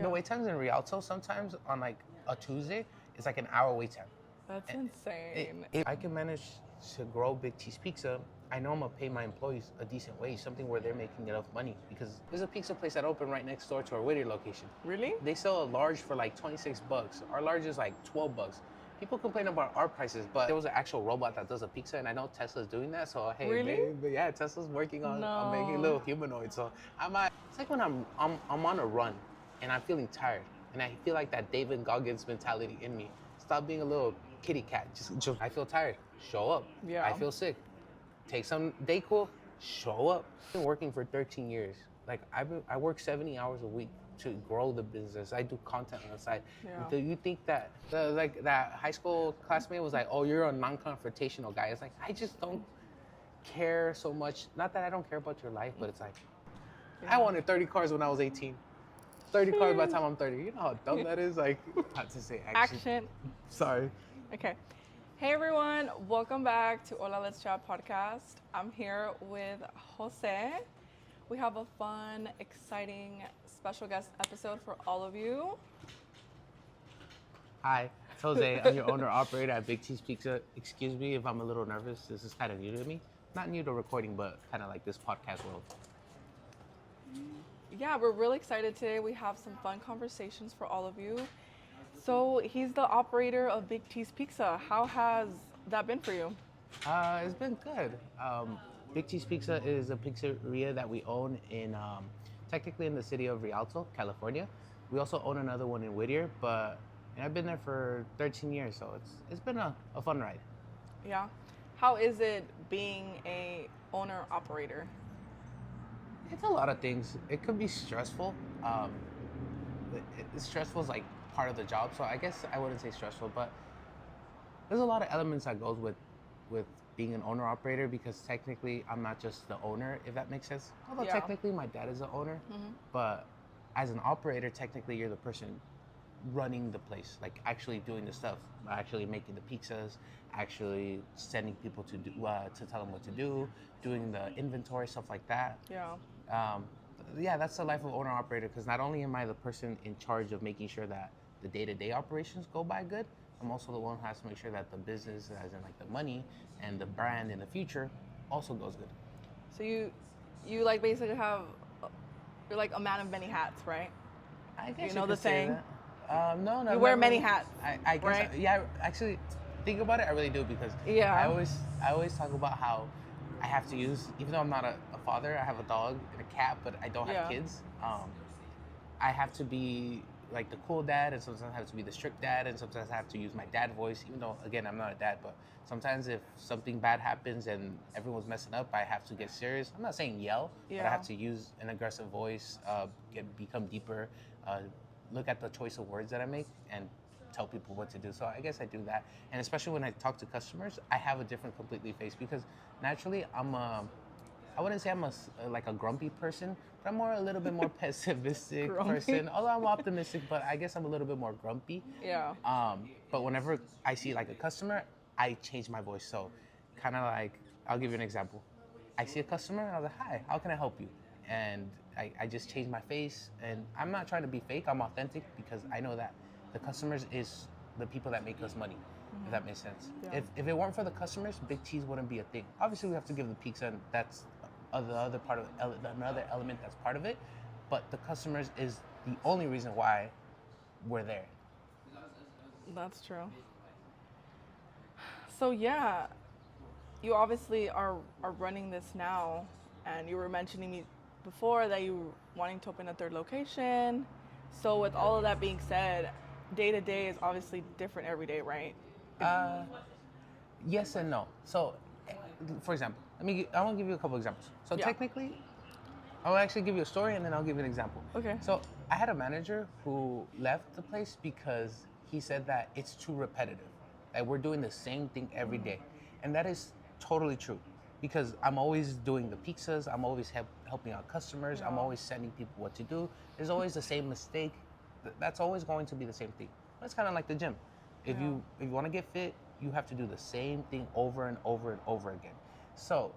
The wait times in Rialto sometimes on like a Tuesday, it's like an hour wait time. That's insane. If I can manage to grow Big T's Pizza, I know I'm gonna pay my employees a decent wage, something where they're making enough money. Because there's a pizza place that opened right next door to our Whittier location. Really? They sell a large for like $26. Our large is like $12. People complain about our prices, but there was an actual robot that does a pizza, and I know Tesla's doing that. So hey, Really? babe, yeah, Tesla's working on making little humanoids. So it's like when I'm on a run, and I'm feeling tired, and I feel like that David Goggins mentality in me. Stop being a little kitty cat. Just I feel tired. Show up. Yeah. I feel sick. Take some Dayquil. Show up. I've been working for 13 years. Like I work 70 hours a week to grow the business. I do content on the side. Yeah. Do you think that that high school classmate was like, oh, you're a non-confrontational guy? It's like I just don't care so much. Not that I don't care about your life, but it's like I wanted 30 cars when I was 18. 30 cars by the time I'm 30. You know how dumb that is? Like, not to say Action. Sorry. Okay. Hey everyone, welcome back to Hola, Let's Chat podcast. I'm here with Jose. We have a fun, exciting, special guest episode for all of you. Hi, it's Jose. I'm your owner operator at Big T's Pizza. Excuse me if I'm a little nervous. This is kind of new to me. Not new to recording, but kind of like this podcast world. Yeah, we're really excited today. We have some fun conversations for all of you. So he's the operator of Big T's Pizza. How has that been for you? It's been good. Big T's Pizza is a pizzeria that we own in, technically in the city of Rialto, California. We also own another one in Whittier, but I've been there for 13 years, so it's been a fun ride. Yeah. How is it being a owner operator? It's a lot of things. It could be stressful. Stressful is like part of the job, so I guess I wouldn't say stressful, but there's a lot of elements that goes with being an owner operator, because technically I'm not just the owner, if that makes sense. Although technically my dad is the owner, but as an operator, technically you're the person running the place, like actually doing the stuff, actually making the pizzas, actually sending people to do to tell them what to do, doing the inventory, stuff like that. Yeah, that's the life of owner operator, because not only am I the person in charge of making sure that the day-to-day operations go by good, I'm also the one who has to make sure that the business, as in like the money and the brand in the future, also goes good. So you like basically you're like a man of many hats, right? I guess you know the saying. No, you wear many hats. I guess, right? Yeah. Actually, think about it. I really do, because I always talk about how I have to use, even though I'm not a father, I have a dog and a cat, but I don't have kids. I have to be like the cool dad, and sometimes I have to be the strict dad, and sometimes I have to use my dad voice, even though, again, I'm not a dad, but sometimes if something bad happens and everyone's messing up, I have to get serious. I'm not saying yell, but I have to use an aggressive voice, become deeper, look at the choice of words that I make, and tell people what to do. So I guess I do that. And especially when I talk to customers, I have a different completely face, because naturally I wouldn't say I'm like a grumpy person, but I'm a little bit more pessimistic person. Although I'm optimistic, but I guess I'm a little bit more grumpy. Yeah. But whenever I see like a customer, I change my voice. So kind of like, I'll give you an example. I see a customer and I was like, hi, how can I help you? And I just change my face, and I'm not trying to be fake, I'm authentic, because I know that the customers is the people that make us money, if that makes sense. Yeah. If it weren't for the customers, Big T's wouldn't be a thing. Obviously, we have to give the pizza, and that's the other part of another element that's part of it. But the customers is the only reason why we're there. That's true. So yeah, you obviously are running this now, and you were mentioning me before that you were wanting to open a third location. So with all of that being said, day to day is obviously different every day, right? Yes and no. So, for example, I want to give you a couple examples. So technically, I'll actually give you a story, and then I'll give you an example. Okay. So I had a manager who left the place because he said that it's too repetitive, that we're doing the same thing every day. And that is totally true, because I'm always doing the pizzas, I'm always helping out customers, I'm always sending people what to do. There's always the same mistake. That's always going to be the same thing. It's kind of like the gym. If you want to get fit, you have to do the same thing over and over and over again. So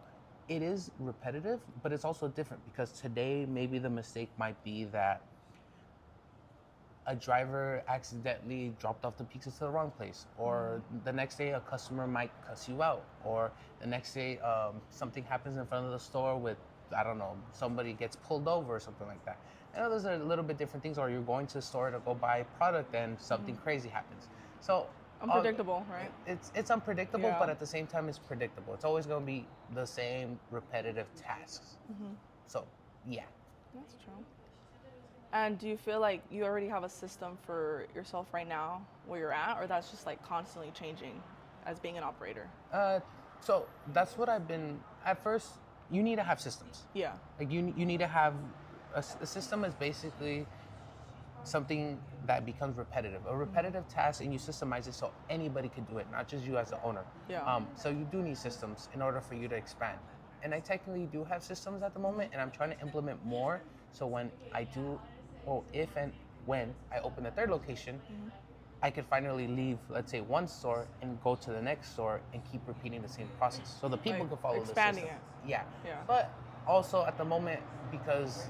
it is repetitive, but it's also different, because today maybe the mistake might be that a driver accidentally dropped off the pizza to the wrong place, or the next day a customer might cuss you out, or the next day something happens in front of the store with, I don't know, somebody gets pulled over or something like that. I know those are a little bit different things, or you're going to the store to go buy a product and something crazy happens. So unpredictable, right? It's unpredictable, but at the same time, it's predictable. It's always going to be the same repetitive tasks. So, yeah. That's true. And do you feel like you already have a system for yourself right now where you're at, or that's just like constantly changing as being an operator? So that's what I've been, at first, you need to have systems. Yeah. Like you need to have, a system is basically something that becomes repetitive. A repetitive task, and you systemize it so anybody could do it, not just you as the owner. Yeah. So you do need systems in order for you to expand. And I technically do have systems at the moment, and I'm trying to implement more. So when I do, or if and when I open the third location, I could finally leave, let's say, one store and go to the next store and keep repeating the same process. So the people like can follow the system. expanding it. Yeah. Yeah. But also at the moment, because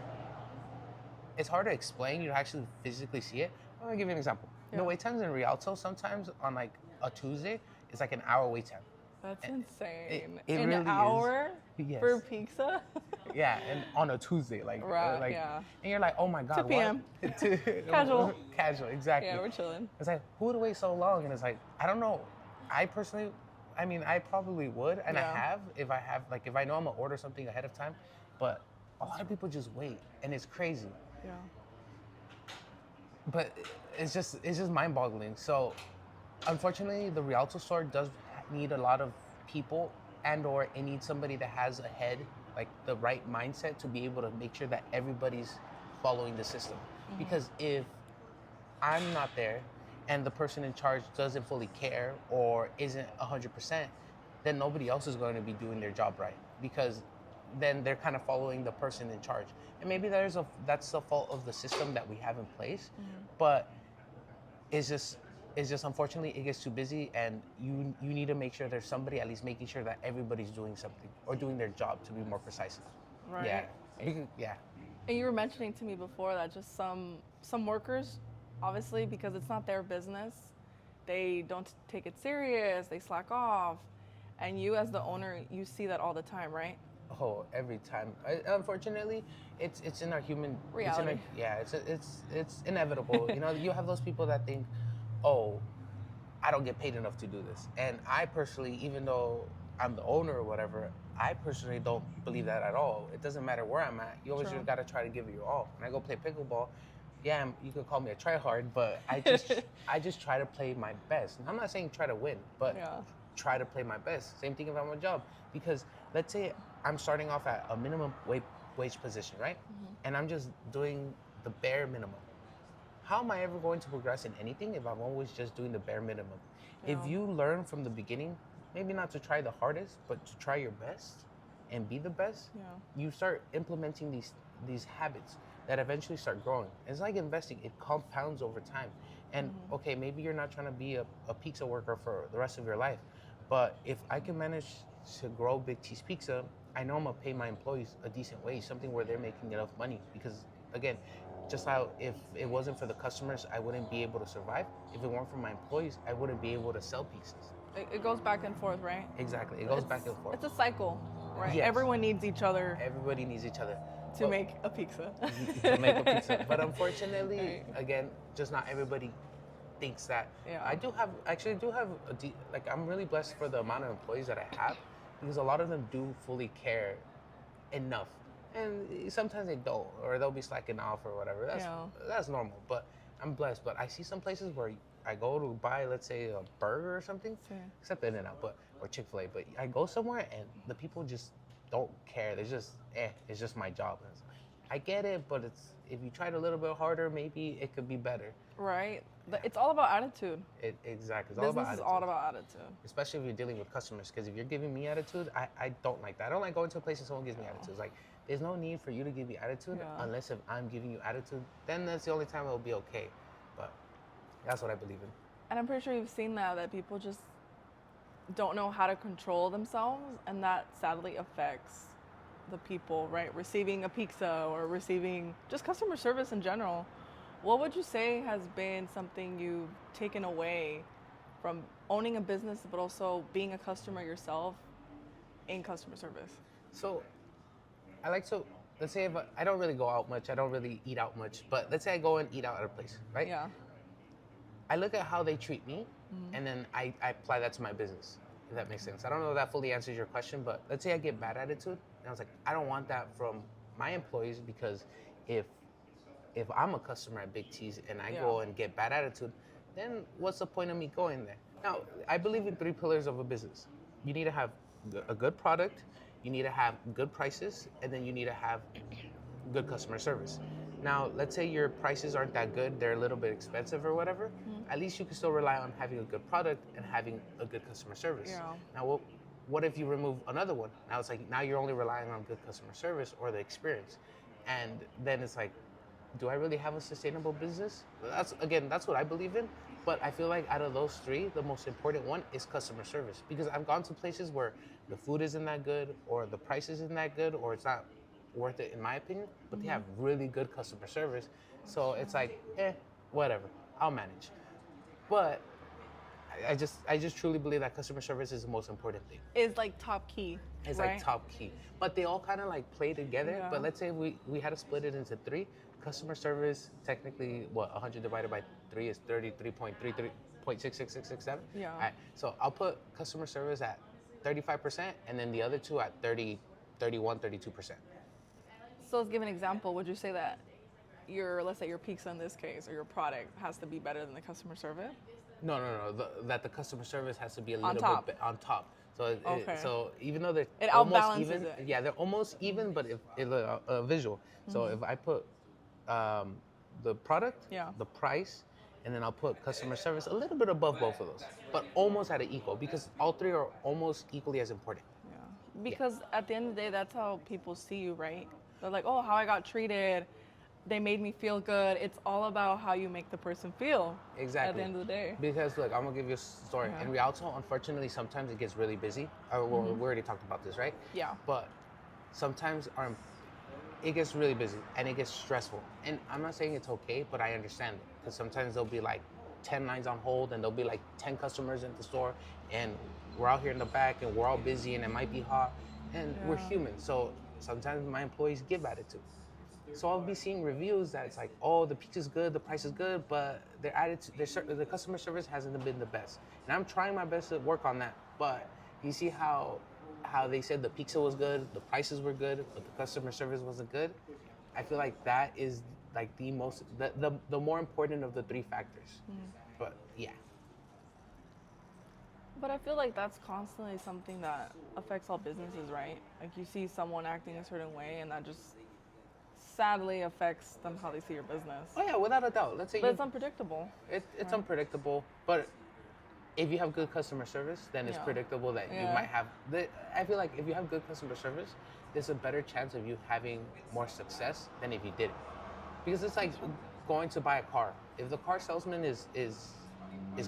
it's hard to explain, you actually physically see it. I'm gonna give you an example. Yeah. The wait times in Rialto sometimes on like a Tuesday, it's like an hour wait time. That's insane. It an really hour Yes. for pizza? Yeah, and on a Tuesday, Right, yeah. And you're like, oh my God, 2 p.m. what? Casual. Casual, exactly. Yeah, we're chilling. It's like, who would wait so long? And it's like, I don't know. I personally, I mean, I probably would, and I have, if I know I'm gonna order something ahead of time, but a lot of people just wait, and it's crazy. Yeah. But it's just mind-boggling. So, unfortunately, the Rialto store does need a lot of people, and/or it needs somebody that has a head, like the right mindset, to be able to make sure that everybody's following the system. Because if I'm not there, and the person in charge doesn't fully care or isn't 100%, then nobody else is going to be doing their job right. Because then they're kind of following the person in charge. And maybe that's the fault of the system that we have in place, but it's just unfortunately it gets too busy, and you need to make sure there's somebody at least making sure that everybody's doing something or doing their job, to be more precise. Right. Yeah. And you were mentioning to me before that just some workers, obviously, because it's not their business, they don't take it serious, they slack off. And you as the owner, you see that all the time, right? Oh, every time. Unfortunately, it's in our human reality. It's inevitable. You know, you have those people that think, oh, I don't get paid enough to do this. And I personally, even though I'm the owner or whatever, I personally don't believe that at all. It doesn't matter where I'm at. You always just got to try to give it your all. When I go play pickleball, yeah, you could call me a tryhard, but I just try to play my best. And I'm not saying try to win, but try to play my best. Same thing if I'm on a job. Because let's say I'm starting off at a minimum wage position, right? And I'm just doing the bare minimum. How am I ever going to progress in anything if I'm always just doing the bare minimum? If you learn from the beginning, maybe not to try the hardest, but to try your best and be the best, you start implementing these habits that eventually start growing. It's like investing. It compounds over time. And okay, maybe you're not trying to be a pizza worker for the rest of your life, but if I can manage to grow Big T's Pizza, I know I'm gonna pay my employees a decent wage, something where they're making enough money. Because again, just how if it wasn't for the customers, I wouldn't be able to survive. If it weren't for my employees, I wouldn't be able to sell pizzas. It goes back and forth, right? Exactly, it goes back and forth. It's a cycle, right? Yes. Everyone needs each other. Everybody needs each other. To make a pizza. To make a pizza. But unfortunately, again, just not everybody thinks that. I do have, I'm really blessed for the amount of employees that I have, because a lot of them do fully care enough. And sometimes they don't, or they'll be slacking off or whatever. That's normal, but I'm blessed. But I see some places where I go to buy, let's say, a burger or something, except In-N-Out, or Chick-fil-A, but I go somewhere and the people just don't care. They're just, it's just my job. I get it, but if you tried a little bit harder, maybe it could be better. Right. It's all about attitude. Exactly. It's all about attitude. Business is all about attitude. Especially if you're dealing with customers, because if you're giving me attitude, I don't like that. I don't like going to a place and someone gives me attitude. It's like, there's no need for you to give me attitude unless if I'm giving you attitude, then that's the only time it'll be okay. But that's what I believe in. And I'm pretty sure you've seen that people just don't know how to control themselves, and that sadly affects the people, right? Receiving a pizza or receiving just customer service in general. What would you say has been something you've taken away from owning a business, but also being a customer yourself in customer service? So I like to, let's say if I don't really go out much, I don't really eat out much, but let's say I go and eat out at a place, right? Yeah. I look at how they treat me, and then I apply that to my business, if that makes sense. I don't know if that fully answers your question, but let's say I get bad attitude, and I was like, I don't want that from my employees, because if I'm a customer at Big T's and I go and get bad attitude, then what's the point of me going there? Now, I believe in 3 pillars of a business. You need to have a good product, you need to have good prices, and then you need to have good customer service. Now, let's say your prices aren't that good, they're a little bit expensive or whatever, at least you can still rely on having a good product and having a good customer service. Yeah. Now, what if you remove another one? Now it's like, now you're only relying on good customer service or the experience. And then it's like, do I really have a sustainable business? That's what I believe in. But I feel like out of those 3, the most important one is customer service. Because I've gone to places where the food isn't that good, or the price isn't that good, or it's not worth it in my opinion, but they have really good customer service. So it's like, whatever, I'll manage. But I just truly believe that customer service is the most important thing. It's like top key. It's right? like top key. But they all kind of like play together. Yeah. But let's say we had to split it into 3. Customer service, technically, 100 divided by 3 is 33.66667. Yeah. All right, so I'll put customer service at 35%, and then the other 2 at 31, 32%. So let's give an example. Would you say that let's say your pizza in this case, or your product has to be better than the customer service? No. That the customer service has to be a On little top. bit on top. So Okay. so even though they're It almost outbalances even, it. yeah, they're almost even, but if visual. So if I put the product, the price, and then I'll put customer service a little bit above both of those, but almost at an equal, because all 3 are almost equally as important. Yeah. Because at the end of the day, that's how people see you, right? They're like, oh, how I got treated. They made me feel good. It's all about how you make the person feel. Exactly. At the end of the day. Because look, I'm gonna give you a story. In Rialto, unfortunately, sometimes it gets really busy. We already talked about this, right? Yeah. But sometimes it gets really busy and it gets stressful. And I'm not saying it's okay, but I understand it, because sometimes there'll be like 10 lines on hold, and there'll be like 10 customers in the store, and we're out here in the back, and we're all busy, and it might be hot, and we're human. So sometimes my employees give attitude. So I'll be seeing reviews that it's like, oh, the pizza's good, the price is good, but their attitude, the customer service hasn't been the best. And I'm trying my best to work on that. But you see how they said the pizza was good, the prices were good, but the customer service wasn't good? I feel like that is like the more important of the 3 factors. But yeah. But I feel like that's constantly something that affects all businesses, right? Like you see someone acting a certain way, and that just sadly affects them how they see your business. Oh yeah, without a doubt. Let's say but it's unpredictable. It's unpredictable, but if you have good customer service, then it's predictable that you might have. I feel like if you have good customer service, there's a better chance of you having more success than if you didn't. Because it's like going to buy a car. If the car salesman is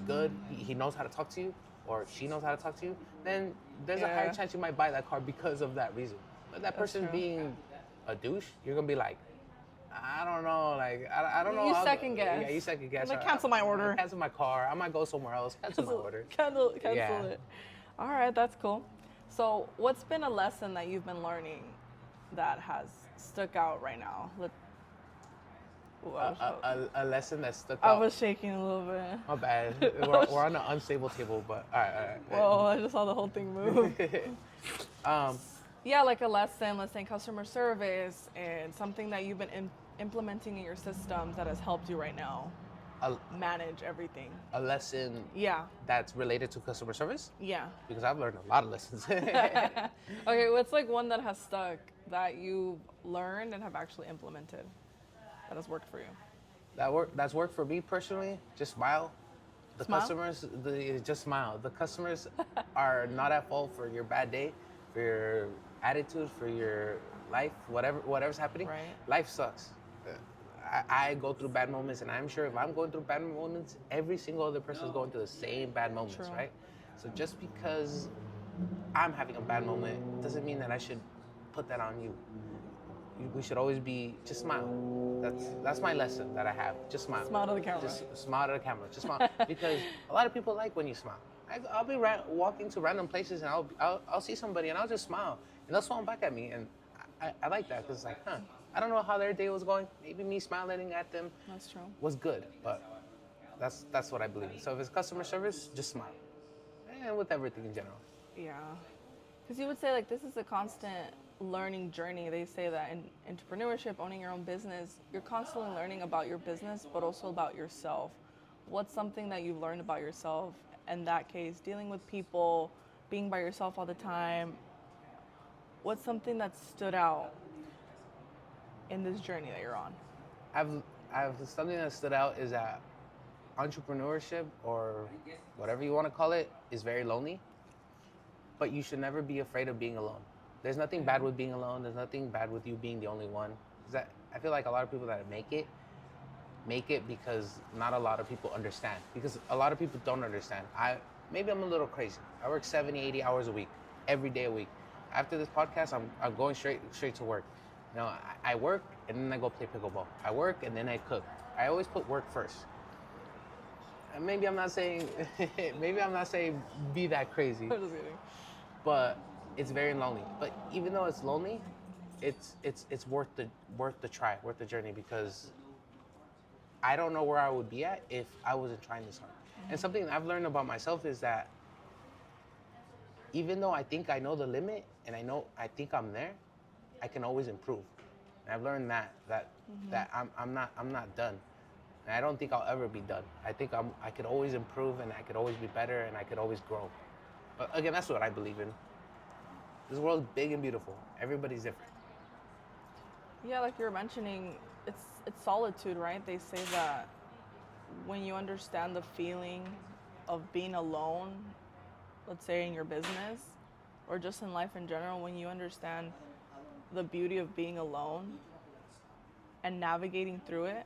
good, he knows how to talk to you, or she knows how to talk to you, then there's a higher chance you might buy that car because of that reason. But that person being a douche, you're gonna be like, I don't know, like I don't know. You second guess. Yeah, you second guess. Like, cancel my order. Cancel my car. I might go somewhere else. Cancel my order. Cancel it. All right, that's cool. So, what's been a lesson that you've been learning that has stuck out right now? A lesson that stuck I out. was shaking a little bit. My bad. We're on an unstable table, but all right. Whoa, I just saw the whole thing move. Yeah, like a lesson, let's say customer service, and something that you've been implementing in your systems that has helped you right now manage everything. A lesson that's related to customer service? Yeah. Because I've learned a lot of lessons. Okay, what's like one that has stuck that you've learned and have actually implemented that has worked for you? That's worked for me personally. Just smile. The Smile? customers, just smile. The customers are not at fault for your bad day, for your attitude, for your life, whatever's happening. Right. Life sucks. I go through bad moments, and I'm sure if I'm going through bad moments, every single other person is going through the same bad moments, True. right? So just because I'm having a bad moment doesn't mean that I should put that on you. we should always be, just smile. That's my lesson that I have. Just smile. Smile to the camera. Just smile to the camera. Just smile. Because a lot of people like when you smile. I'll be walking to random places and I'll see somebody and I'll just smile and they'll smile back at me, and I like that because it's like, I don't know how their day was going. Maybe me smiling at them was good, but that's what I believe in. So if it's customer service, just smile, and with everything in general. Yeah, because you would say like this is a constant learning journey. They say that in entrepreneurship, owning your own business, you're constantly learning about your business, but also about yourself. What's something that you've learned about yourself in that case, dealing with people, being by yourself all the time? What's something that stood out in this journey that you're on? I've something that stood out is that entrepreneurship, or whatever you want to call it, is very lonely. But you should never be afraid of being alone. There's nothing bad with being alone. There's nothing bad with you being the only one. I feel like a lot of people that make it because not a lot of people understand. Because a lot of people don't understand. Maybe I'm a little crazy. I work 70, 80 hours a week, every day a week. After this podcast, I'm going straight to work. You know, I work and then I go play pickleball. I work and then I cook. I always put work first. And maybe I'm not saying be that crazy. But it's very lonely. But even though it's lonely, it's worth the try, worth the journey, because I don't know where I would be at if I wasn't trying this hard. And something I've learned about myself is that even though I think I know the limit and I think I'm there, I can always improve. And I've learned that I'm not done. And I don't think I'll ever be done. I think I could always improve, and I could always be better, and I could always grow. But again, that's what I believe in. This world's big and beautiful. Everybody's different. Yeah, like you were mentioning, it's solitude, right? They say that when you understand the feeling of being alone, let's say in your business or just in life in general, when you understand the beauty of being alone and navigating through it,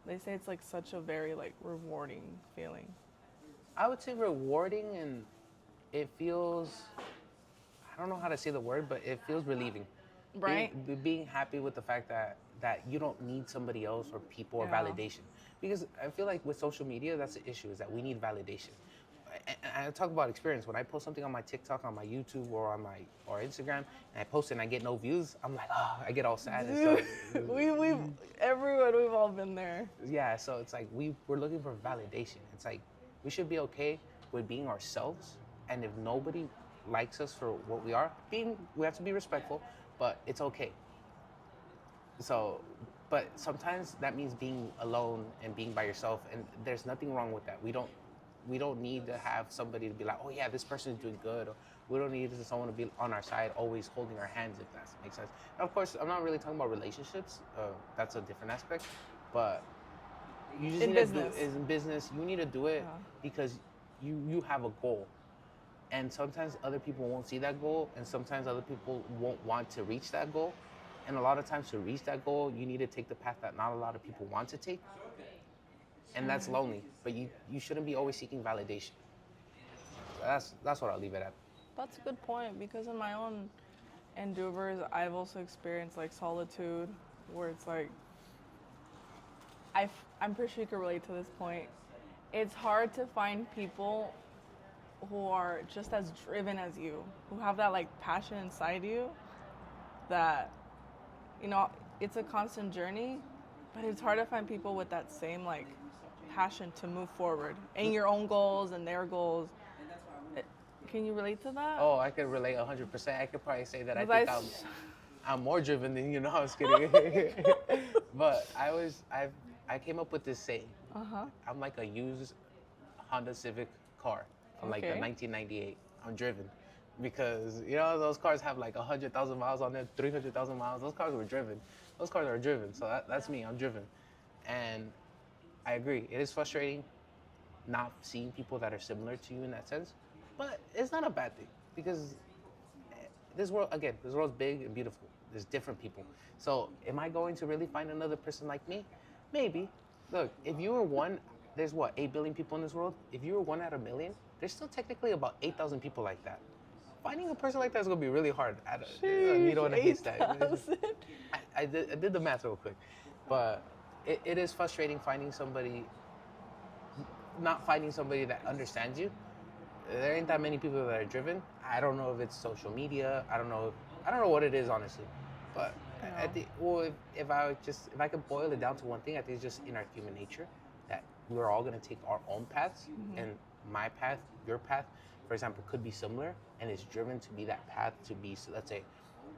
they say it's like such a very like rewarding feeling. I would say rewarding, and it feels, I don't know how to say the word, but it feels relieving. Right. Being happy with the fact that you don't need somebody else or people or validation. Because I feel like with social media, that's the issue, is that we need validation. And I talk about experience. When I post something on my TikTok, on my YouTube, or on or Instagram, and I post it and I get no views, I'm like, I get all sad and stuff. We've all been there. Yeah, so it's like we're looking for validation. It's like we should be okay with being ourselves, and if nobody likes us for what we are, we have to be respectful, but it's okay. So, but sometimes that means being alone and being by yourself, and there's nothing wrong with that. We don't need to have somebody to be like, oh yeah, this person is doing good. Or we don't need someone to be on our side, always holding our hands, if that makes sense. And of course, I'm not really talking about relationships. That's a different aspect. But you just in business, you need to do it because you have a goal. And sometimes other people won't see that goal, and sometimes other people won't want to reach that goal. And a lot of times to reach that goal, you need to take the path that not a lot of people want to take. And that's lonely, but you shouldn't be always seeking validation. So that's what I'll leave it at. That's a good point, because in my own endeavors, I've also experienced like solitude, where it's like, I'm pretty sure you can relate to this point. It's hard to find people who are just as driven as you, who have that like passion inside you, that, you know, it's a constant journey, but it's hard to find people with that same like passion to move forward and your own goals and their goals. Can you relate to that? Oh, I can relate 100%. I could probably say that I think I'm more driven than you know. I was kidding. But I came up with this saying. I'm like a used Honda Civic car from like the 1998. I'm driven because you know those cars have like 100,000 miles on them, 300,000 miles. Those cars were driven. Those cars are driven. So that's me. I'm driven, and I agree. It is frustrating not seeing people that are similar to you in that sense, but it's not a bad thing because this world's big and beautiful. There's different people. So am I going to really find another person like me? Maybe. Look, if you were one, there's what, 8 billion people in this world? If you were one out of a million, there's still technically about 8,000 people like that. finding a person like that is gonna be really hard. A needle in a haystack. I did the math real quick, but it is frustrating not finding somebody that understands you. There ain't that many people that are driven. I don't know if it's social media. I don't know what it is, honestly. But if I could boil it down to one thing, I think it's just in our human nature that we're all gonna take our own paths, and my path, your path, for example, could be similar, and it's driven to be that path to be, let's say,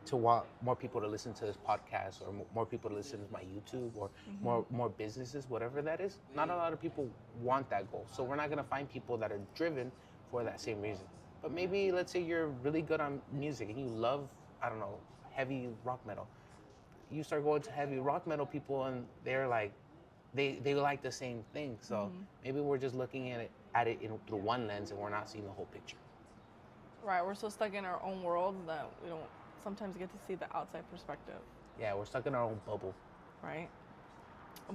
to want more people to listen to this podcast, or more people to listen to my YouTube, or more businesses, whatever that is. Not a lot of people want that goal, so we're not gonna find people that are driven for that same reason. But maybe, let's say you're really good on music and you love, I don't know, heavy rock metal. You start going to heavy rock metal people, and they're like, they like the same thing. So maybe we're just looking at it through one lens, and we're not seeing the whole picture. Right, we're so stuck in our own world that we don't sometimes get to see the outside perspective. Yeah, we're stuck in our own bubble. Right.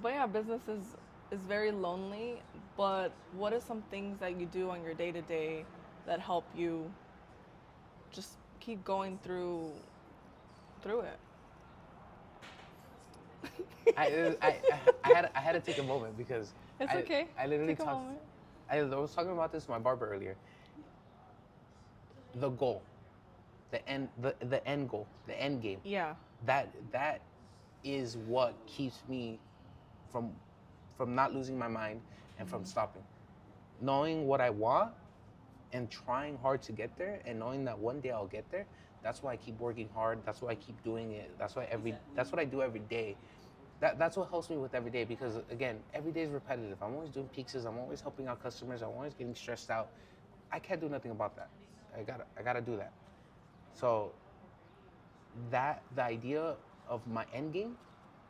But yeah, business is very lonely, but what are some things that you do on your day-to-day that help you just keep going through it? I had to take a moment because it's okay. I literally I was talking about this with my barber earlier. The goal, the end goal, the end game. Yeah. That is what keeps me from not losing my mind and from stopping. Knowing what I want and trying hard to get there, and knowing that one day I'll get there. That's why I keep working hard. That's why I keep doing it. That's what I do every day. That's what helps me with every day, because again, every day is repetitive. I'm always doing pizzas. I'm always helping out customers. I'm always getting stressed out. I can't do nothing about that. I gotta do that. So the idea of my end game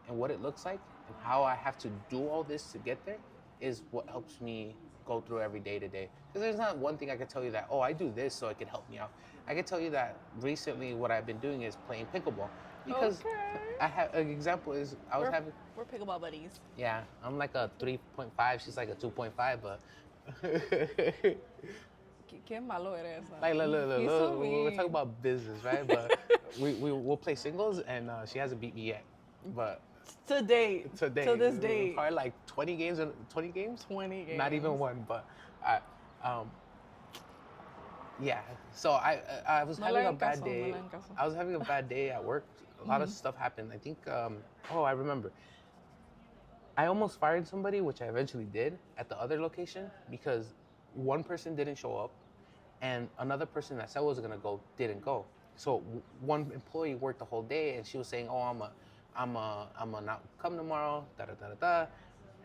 and what it looks like and how I have to do all this to get there is what helps me go through every day to day. Because there's not one thing I can tell you that, I do this so it can help me out. I can tell you that recently what I've been doing is playing pickleball. Because I have an example is we're pickleball buddies. Yeah, I'm like a 3.5. She's like a 2.5, but Qué malo eres. Like, look, we're talking about business, right? But we'll play singles, and she hasn't beat me yet. But to this day, probably like 20 games. 20 games. Not even one, but yeah. So I was having a bad day. I was having a bad day at work. A lot of stuff happened. I think. I remember. I almost fired somebody, which I eventually did at the other location, because one person didn't show up, and another person that said was gonna go didn't go. So one employee worked the whole day, and she was saying, I'm a not come tomorrow,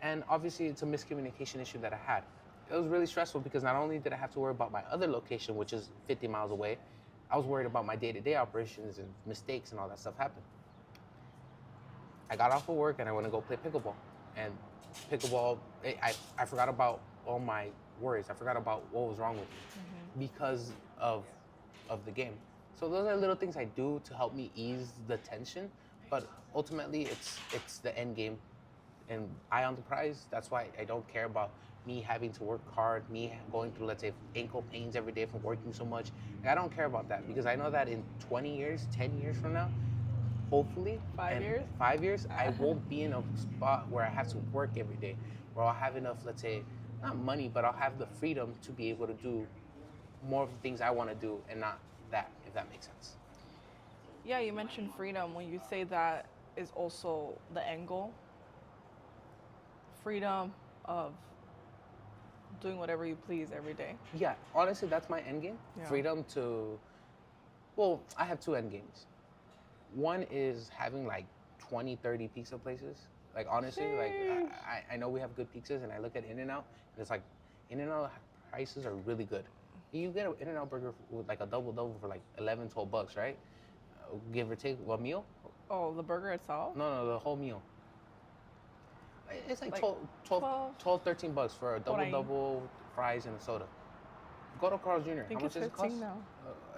and obviously it's a miscommunication issue that I had. It was really stressful because not only did I have to worry about my other location, which is 50 miles away, I was worried about my day-to-day operations, and mistakes and all that stuff happened. I got off of work and I went to go play pickleball. And pickleball, I forgot about all my worries. I forgot about what was wrong with me because of the game. So those are little things I do to help me ease the tension. But ultimately, it's the end game, and eye on the prize. That's why I don't care about me having to work hard, me going through, let's say, ankle pains every day from working so much. I don't care about that, because I know that in 20 years, 10 years from now, hopefully, 5 years, I won't be in a spot where I have to work every day, where I'll have enough, let's say, not money, but I'll have the freedom to be able to do more of the things I want to do, and not that, if that makes sense. Yeah, you mentioned freedom. When you say that is also the end goal, freedom of doing whatever you please every day. Yeah, honestly, that's my end game. Yeah. Freedom to, I have two end games. One is having like 20, 30 pizza places. Like, honestly, like I know we have good pizzas, and I look at In-N-Out, and it's like, In-N-Out prices are really good. You get an In-N-Out burger with like a double for like $11, $12, right? Give or take, what meal? Oh, the burger itself? No, the whole meal. It's like $12, $13 for a double, fries, and a soda. Go to Carl's Jr. I think it's 15 now.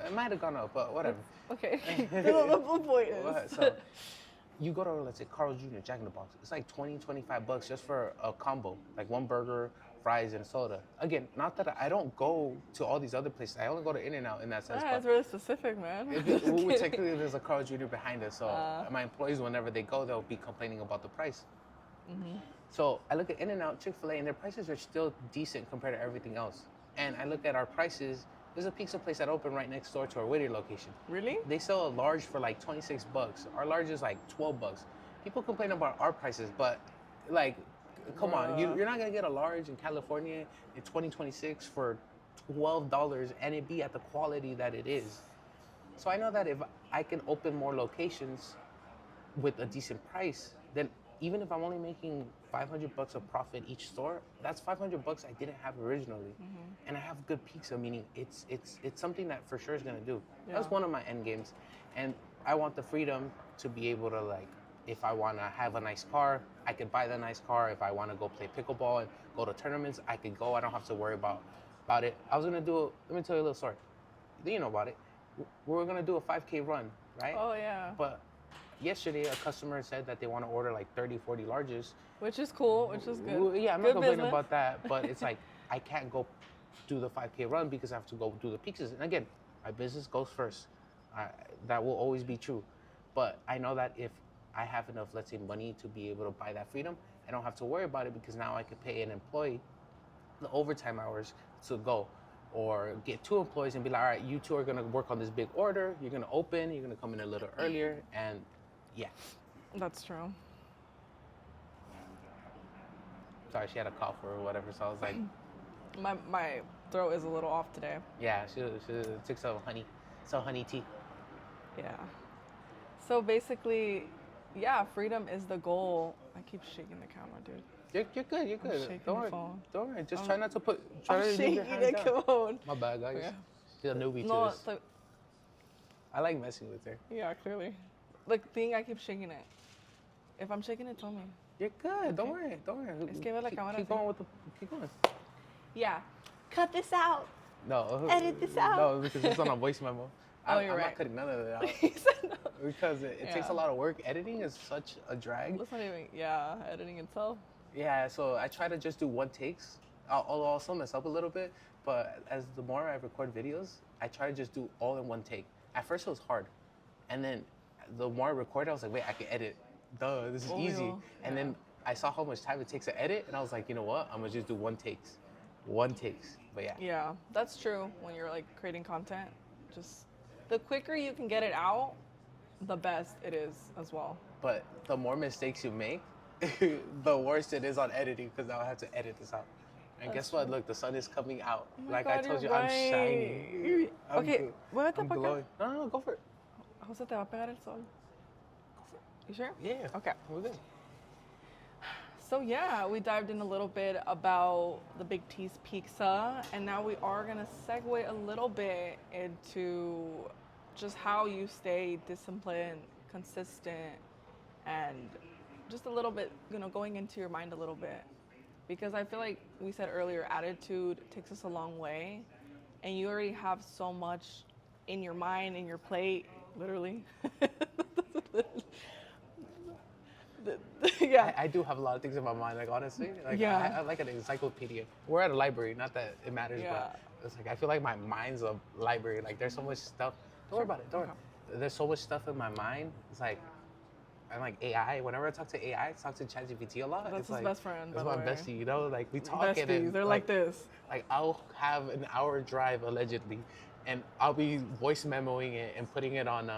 It might have gone up, but whatever. Okay. The point is. So, you go to, let's say, Carl's Jr., Jack in the Box. It's like $20, $25 just for a combo. Like one burger, fries and soda. Again, not that I don't go to all these other places. I only go to In-N-Out in that sense. Yeah, it's really specific, man. Technically, there's a Carl Jr. behind us, so my employees, whenever they go, they'll be complaining about the price. Mm-hmm. So I look at In-N-Out, Chick-fil-A, and their prices are still decent compared to everything else. And I look at our prices. There's a pizza place that opened right next door to our Whittier location. Really? They sell a large for like $26. Our large is like $12. People complain about our prices, but like, come on, you're not gonna get a large in California in 2026 for $12 and it be at the quality that it is. So I know that if I can open more locations with a decent price, then even if I'm only making $500 of profit each store, that's $500 I didn't have originally, and I have good pizza. Meaning it's something that for sure is gonna do. Yeah. That's one of my end games, and I want the freedom to be able to, like, if I want to have a nice car, I could buy the nice car. If I want to go play pickleball and go to tournaments, I could go. I don't have to worry about it. I was gonna do. Let me tell you a little story. You know about it. We were gonna do a 5K run, right? Oh yeah. But yesterday, a customer said that they want to order like 30, 40 larges. Which is cool, which is good. Well, yeah, I'm good not complaining business. about that, but it's like, I can't go do the 5K run because I have to go do the pizzas. And again, my business goes first. That will always be true. But I know that if I have enough, let's say, money to be able to buy that freedom, I don't have to worry about it because now I can pay an employee the overtime hours to go. Or get 2 employees and be like, all right, you 2 are going to work on this big order. You're going to open. You're going to come in a little earlier. And yeah. That's true. Sorry, she had a cough or whatever, so I was like... My throat is a little off today. Yeah, she took some honey tea. Yeah. So basically, yeah, freedom is the goal. I keep shaking the camera, dude. You're good. You're good. Don't worry. Don't worry. Just try not to put. I'm shaking the phone. My bad, guys. Yeah. She's a newbie to this. Like, I like messing with her. Yeah, clearly. The thing, I keep shaking it. If I'm shaking it, tell me. You're good. Okay. Don't worry. Keep going keep going. Yeah. Cut this out. No. Edit this out. No, because it's on a voice memo. You're I'm right. not cutting none of it out. No. Because it takes a lot of work. Editing is such a drag. That's not even, editing itself. Yeah, so I try to just do one takes. I'll also mess up a little bit, but as the more I record videos, I try to just do all in one take. At first it was hard. And then the more I recorded, I was like, wait, I can edit. Duh, this is easy. Yeah. And then I saw how much time it takes to edit, and I was like, you know what? I'm gonna just do one takes. But yeah. Yeah, that's true. When you're like creating content, just the quicker you can get it out, the best it is as well. But the more mistakes you make, the worse it is on editing because I'll have to edit this out. And guess what? Look, the sun is coming out. Oh like God, I told you, right. I'm shining. Okay, I'm glowing. No, go for it. Jose, te va a pegar el sol. Go for it. You sure? Yeah. Okay. We're good. So yeah, we dived in a little bit about the Big T's Pizza, and now we are gonna segue a little bit into just how you stay disciplined, consistent, and just a little bit, going into your mind a little bit. Because I feel like we said earlier, attitude takes us a long way, and you already have so much in your mind, in your plate, literally. Yeah. I do have a lot of things in my mind, like, honestly. Like, yeah. I like an encyclopedia. We're at a library, not that it matters, but it's like, I feel like my mind's a library. Like, there's so much stuff. Don't worry about it. Don't worry. There's so much stuff in my mind. It's like, I'm like AI. Whenever I talk to AI, I talk to ChatGPT a lot. That's it's his like, best friend. That's my bestie, you know? Like, we talk. Besties, and they're like this. Like, I'll have an hour drive, allegedly, and I'll be voice memoing it and putting it on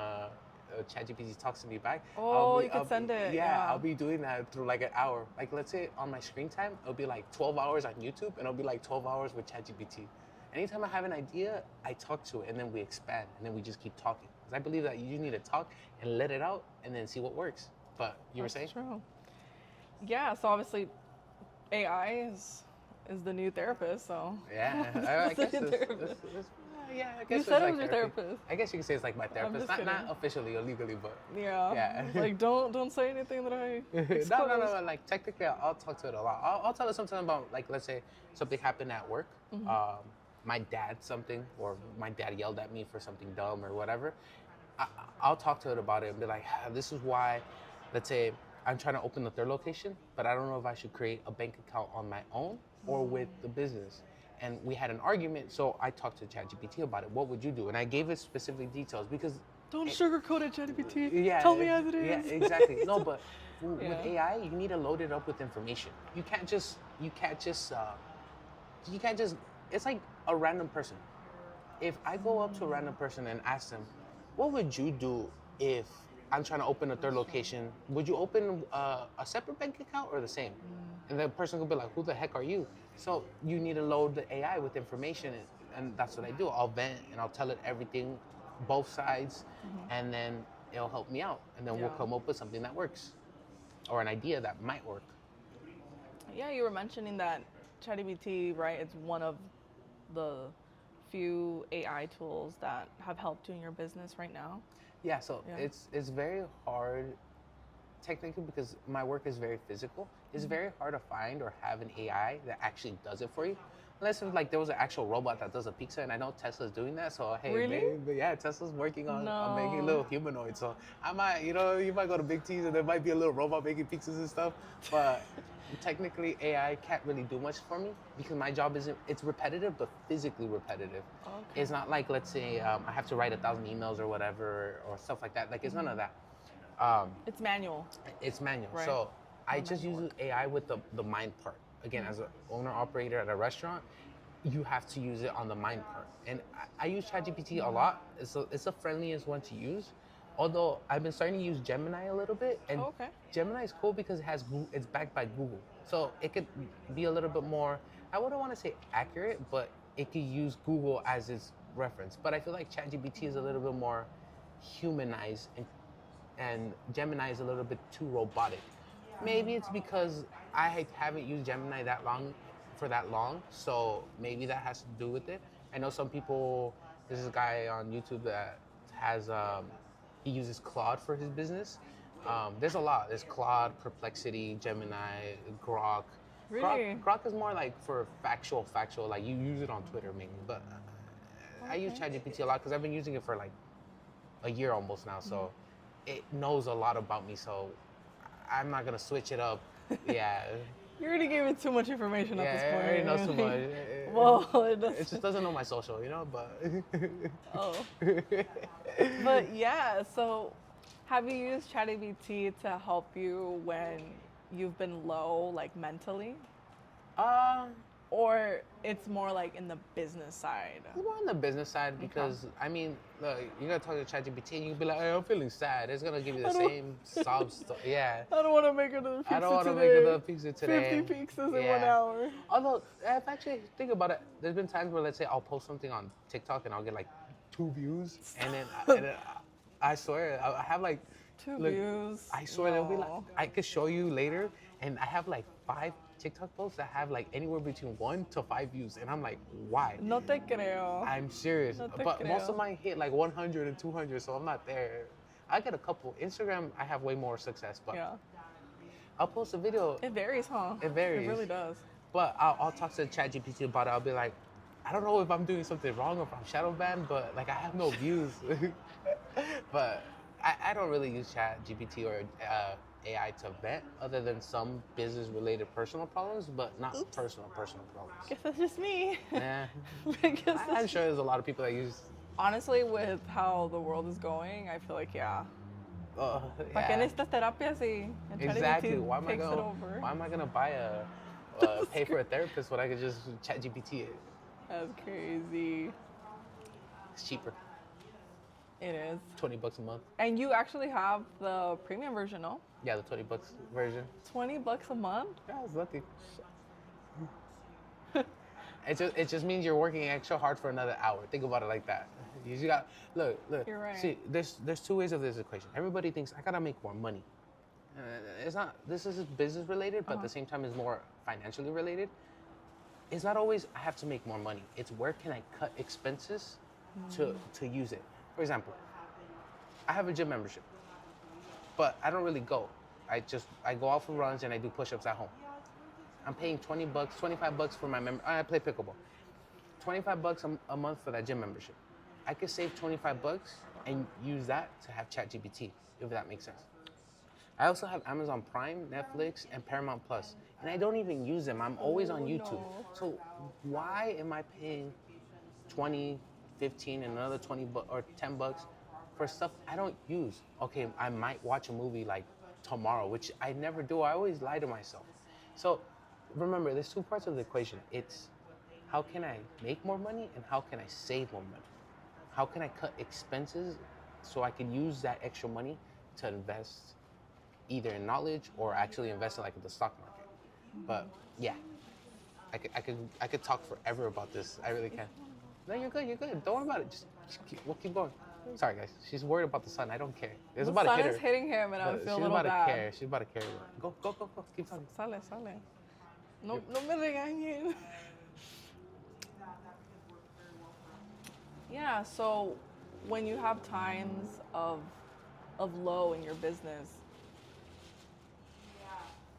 ChatGPT talks to me back. Oh, you can send it. Yeah, I'll be doing that through like an hour. Like, let's say on my screen time, it'll be like 12 hours on YouTube, and it'll be like 12 hours with ChatGPT. Anytime I have an idea, I talk to it, and then we expand, and then we just keep talking. Because I believe that you need to talk and let it out, and then see what works. But you were saying? True. Yeah, so obviously AI is the new therapist, so. Yeah, I guess it's yeah, I guess you said it was like your therapist. I guess you could say it's like my therapist, not officially or legally, but yeah. Like don't say anything that I. No. Like technically, I'll talk to it a lot. I'll tell her something about, like, let's say something happened at work. Mm-hmm. My dad or my dad yelled at me for something dumb or whatever. I'll talk to it about it and be like, this is why. Let's say I'm trying to open a third location, but I don't know if I should create a bank account on my own or with the business. And we had an argument, so I talked to ChatGPT about it. What would you do? And I gave it specific details because don't sugarcoat it, ChatGPT. Yeah, tell me as it is. Yeah, exactly. No, but with AI, you need to load it up with information. You can't just. It's like a random person. If I go up to a random person and ask them, what would you do if I'm trying to open a third location? Would you open a separate bank account or the same? And the person could be like, who the heck are you? So you need to load the AI with information, and that's what I do. I'll vent and I'll tell it everything, both sides, and then it'll help me out. And then we'll come up with something that works or an idea that might work. Yeah, you were mentioning that ChatGPT, right? It's one of the few AI tools that have helped you in your business right now. Yeah, so it's very hard technically because my work is very physical. It's very hard to find or have an AI that actually does it for you. Unless if, like, there was an actual robot that does a pizza, and I know Tesla's doing that. So hey, really? But yeah, Tesla's working on making little humanoids. So I might, you might go to Big T's and there might be a little robot making pizzas and stuff. But technically, AI can't really do much for me because my job it's repetitive, but physically repetitive. Okay. It's not like, let's say, I have to write 1,000 emails or whatever or stuff like that. Like, it's none of that. It's manual. It's manual. Right. So I just use AI with the mind part. Again, as an owner-operator at a restaurant, you have to use it on the mind part. And I use ChatGPT a lot. It's the friendliest one to use. Although I've been starting to use Gemini a little bit. And Gemini is cool because it's backed by Google. So it could be a little bit more, I wouldn't want to say accurate, but it could use Google as its reference. But I feel like ChatGPT is a little bit more humanized and Gemini is a little bit too robotic. Maybe it's because I haven't used Gemini for that long, so maybe that has to do with it. I know some people, there's a guy on YouTube that has, he uses Claude for his business. There's a lot. There's Claude, Perplexity, Gemini, Grok. Really? Grok is more like for factual, like you use it on Twitter mainly, but I use ChatGPT a lot because I've been using it for like a year almost now, so it knows a lot about me, so I'm not gonna switch it up. Yeah. You already gave it too much information at this point. Yeah, it knows too much. Well, it just doesn't know my social, but. Oh. But yeah, so have you used ChatGPT to help you when you've been low, like mentally? Or it's more like in the business side? It's more on the business side because, I mean, look, you gotta talk to ChatGPT and you can be like, hey, I'm feeling sad. It's gonna give you the same sob story. Yeah. I don't wanna make another pizza today. I don't wanna make another pizza today. 50 pizzas in 1 hour. Although, if actually think about it, there's been times where, let's say, I'll post something on TikTok and I'll get like 2 views. And then I swear, I have like 2 views. I swear, they'll be like, I could show you later, and I have like 5 TikTok posts that have like anywhere between 1 to 5 views, and I'm like, why? No te creo. I'm serious, but most of mine hit like 100 and 200, so I'm not there. I get a couple. Instagram, I have way more success, but I'll post a video. It varies, huh? It varies. It really does. But I'll talk to ChatGPT about it. I'll be like, I don't know if I'm doing something wrong or if I'm shadow banned, but like I have no views. But I don't really use ChatGPT or AI to vent, other than some business-related personal problems, but not personal problems. Guess that's just me. Yeah. I'm sure there's a lot of people that use. Honestly, with how the world is going, I feel like ¿Para qué necesitas terapia si exactly. Why am I gonna buy pay for a therapist when I could just ChatGPT it? That's crazy. It's cheaper. It is. $20 a month. And you actually have the premium version, no? Yeah, the $20 version. $20 a month? Yeah, it's lucky. It just means you're working extra hard for another hour. Think about it like that. You just got look. You're right. See, there's 2 ways of this equation. Everybody thinks I gotta make more money. It's not. This is business related, but at the same time, is more financially related. It's not always I have to make more money. It's where can I cut expenses to use it. For example, I have a gym membership, but I don't really go. I go out for runs and I do push-ups at home. I'm paying $20, $25 for my I play pickleball. $25 a month for that gym membership. I could save $25 and use that to have ChatGPT, if that makes sense. I also have Amazon Prime, Netflix, and Paramount Plus, and I don't even use them. I'm always on YouTube. No. So why am I paying 20, 15, and another 20 or $10 for stuff I don't use? Okay, I might watch a movie like tomorrow, which I never do. I always lie to myself. So remember, there's two parts of the equation. It's how can I make more money and how can I save more money? How can I cut expenses so I can use that extra money to invest either in knowledge or actually invest in like the stock market? But yeah, I could talk forever about this. I really can. No, you're good. You're good. Don't worry about it. We'll keep going. Sorry, guys. She's worried about the sun. I don't care. It's about to hit her. The sun is hitting him, and I feel a little bad. She's about to care. She's about to care. Go. Keep talking. Sale. No me regañen. Yeah. So, when you have times of low in your business,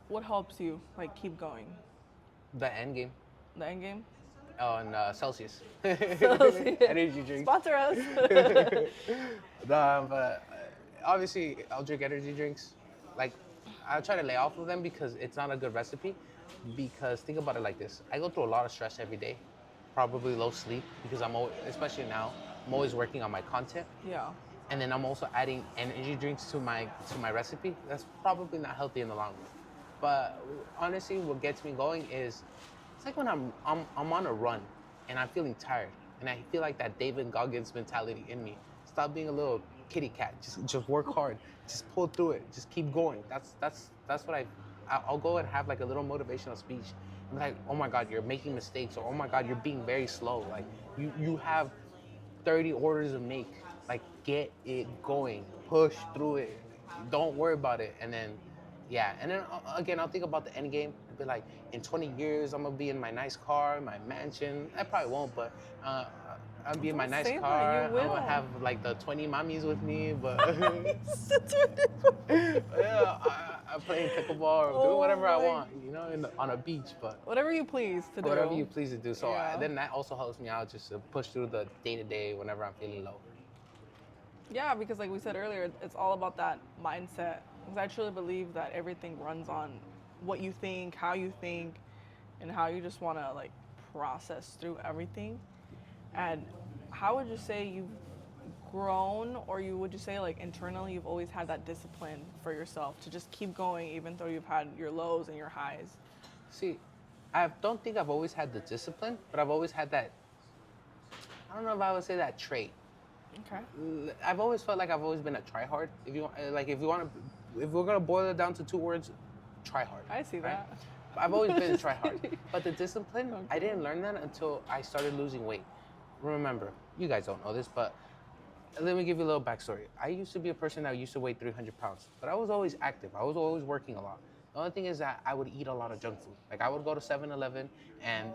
what helps you like keep going? The end game. The end game? On Celsius. Energy drinks. Sponsor us. But obviously, I'll drink energy drinks. Like, I'll try to lay off of them because it's not a good recipe. Because think about it like this: I go through a lot of stress every day, probably low sleep because I'm always, especially now, I'm always working on my content. Yeah. And then I'm also adding energy drinks to my recipe. That's probably not healthy in the long run. But honestly, what gets me going is it's like when I'm on a run and I'm feeling tired and I feel like that David Goggins mentality in me. Stop being a little kitty cat. Just work hard. Just pull through it. Just keep going. That's what I'll go and have like a little motivational speech. I'm like, oh my God, you're making mistakes, or oh my God, you're being very slow. Like you have 30 orders to make. Like, get it going. Push through it. Don't worry about it. And then, yeah. And then again, I'll think about the end game. I'll be like, in 20 years, I'm gonna be in my nice car, my mansion. I probably won't, but I'll be in my nice car. I'm gonna have like the 20 mommies with me, but yeah, I'm playing pickleball or doing whatever I want, on a beach. But whatever you please to do. Whatever you please to do. So then that also helps me out just to push through the day-to-day whenever I'm feeling low. Yeah, because like we said earlier, it's all about that mindset. Because I truly believe that everything runs on what you think, how you think, and how you just want to like process through everything. And how would you say you've grown, or would you say like internally you've always had that discipline for yourself to just keep going even though you've had your lows and your highs? See, I don't think I've always had the discipline, but I've always had that, I don't know if I would say that trait. Okay. I've always felt like I've always been a tryhard. If we're gonna boil it down to two words, try hard. I see that. Right? I've always been a tryhard. But the discipline, okay. I didn't learn that until I started losing weight. Remember, you guys don't know this, but let me give you a little backstory. I used to be a person that used to weigh 300 pounds, but I was always active. I was always working a lot. The only thing is that I would eat a lot of junk food. Like I would go to 7-Eleven and,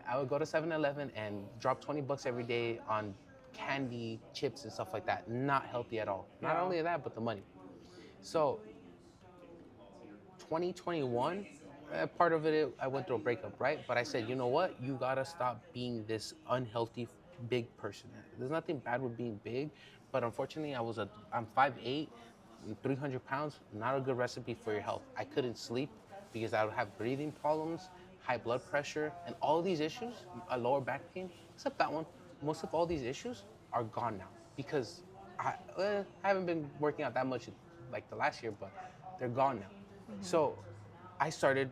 I would go to 7-Eleven and drop $20 every day on candy, chips, and stuff like that. Not healthy at all. Not only that, but the money. So 2021, part of it, I went through a breakup, right? But I said, you know what? You gotta stop being this unhealthy big person. There's nothing bad with being big, but unfortunately, I'm 5'8", 300 pounds. Not a good recipe for your health. I couldn't sleep because I would have breathing problems, high blood pressure, and all these issues, a lower back pain, except that one. Most of all these issues are gone now because I haven't been working out that much like the last year, but they're gone now. Mm-hmm. So I said,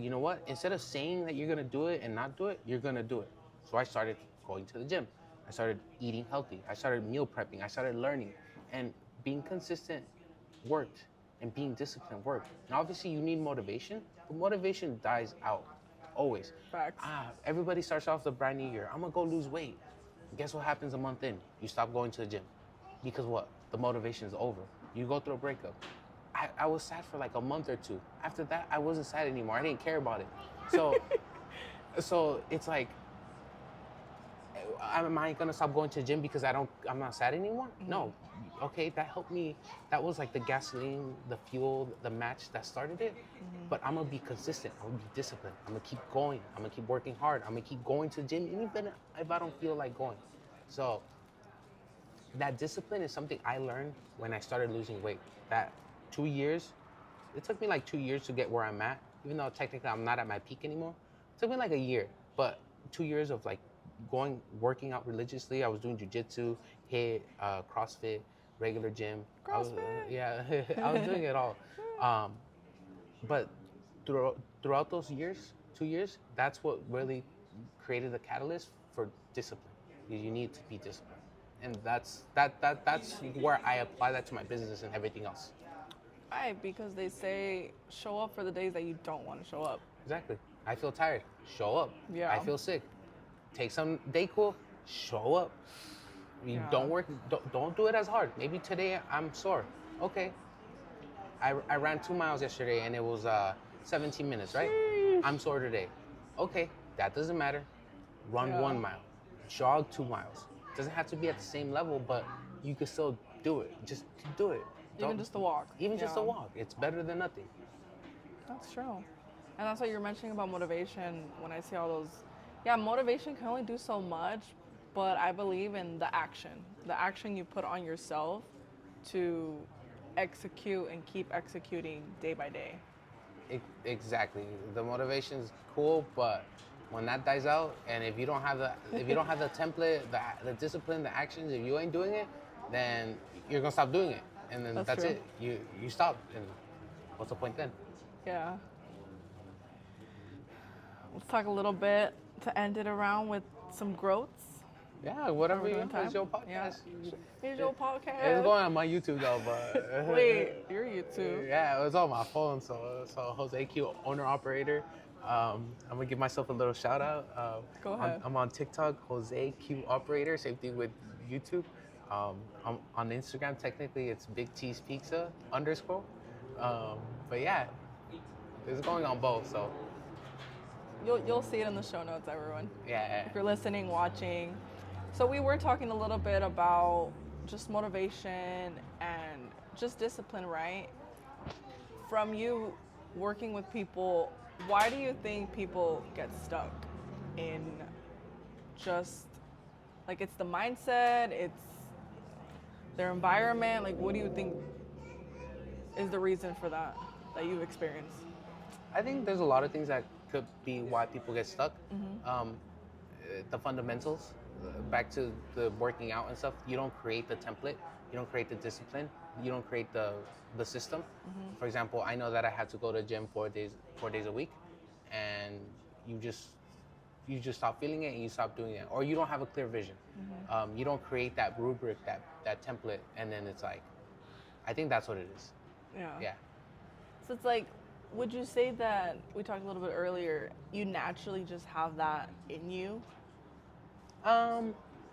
you know what? Instead of saying that you're gonna do it and not do it, you're gonna do it. So I started going to the gym. I started eating healthy. I started meal prepping. I started learning, and being consistent worked, and being disciplined worked. And obviously you need motivation, but motivation dies out always. Facts. Everybody starts off the brand new year. I'm gonna go lose weight. Guess what happens a month in? You stop going to the gym. Because what? The motivation is over. You go through a breakup. I was sad for like a month or two. After that, I wasn't sad anymore. I didn't care about it. So, so it's like, am I gonna stop going to the gym because I'm not sad anymore? Mm-hmm. No. Okay, that helped me. That was like the gasoline, the fuel, the match that started it. Mm-hmm. But I'm gonna be consistent. I'm gonna be disciplined. I'm gonna keep going. I'm gonna keep working hard. I'm gonna keep going to the gym, even if I don't feel like going. So that discipline is something I learned when I started losing weight. That 2 years. It took me like 2 years to get where I'm at, even though technically I'm not at my peak anymore. It took me like a year, but 2 years of like working out religiously. I was doing jujitsu, HIIT, CrossFit, regular gym. CrossFit. I was doing it all. Um, but throughout those years, 2 years, that's what really created the catalyst for discipline. You need to be disciplined, and that's where I apply that to my business and everything else. Right, because they say show up for the days that you don't want to show up. Exactly. I feel tired. Show up. Yeah. I feel sick. Take some Dayquil. Show up. You don't work. Don't do it as hard. Maybe today I'm sore. Okay. I ran 2 miles yesterday and it was 17 minutes, right? Sheesh. I'm sore today. Okay, that doesn't matter. Run 1 mile. Jog 2 miles. Doesn't have to be at the same level, but you can still do it. Just do it. Even just a walk. Even just a walk. It's better than nothing. That's true. And that's what you're mentioning about motivation. When I see all those, motivation can only do so much, but I believe in the action you put on yourself to execute and keep executing day by day. Exactly. The motivation's cool, but when that dies out, and if you don't have the template, the discipline, the actions, if you ain't doing it, then you're gonna stop doing it, and then that's it. You stop, and what's the point then? Yeah. Let's talk a little bit to end it around with some growths. Yeah, whatever you want. It's your podcast. It's your podcast. It's going on my YouTube though, but wait, your YouTube? Yeah, it was on my phone. So Jose Q, owner operator. I'm gonna give myself a little shout out. Go ahead. I'm on TikTok, Jose Q operator. Same thing with YouTube. I'm on Instagram. Technically, it's Big T's Pizza _ but yeah, it's going on both. So you'll see it in the show notes, everyone. Yeah. If you're listening, watching. So we were talking a little bit about just motivation and just discipline, right? From you working with people, why do you think people get stuck in just, like, it's the mindset, it's their environment? Like, what do you think is the reason for that you've experienced? I think there's a lot of things that could be why people get stuck. The fundamentals, back to the working out and stuff, you don't create the template, you don't create the discipline, you don't create the system. For example, I know that I have to go to the gym 4 days a week, and you just stop feeling it and you stop doing it, or you don't have a clear vision. You don't create that rubric, that template, and then it's like, I think that's what it is. Yeah. So it's like, would you say that, we talked a little bit earlier, you naturally just have that in you?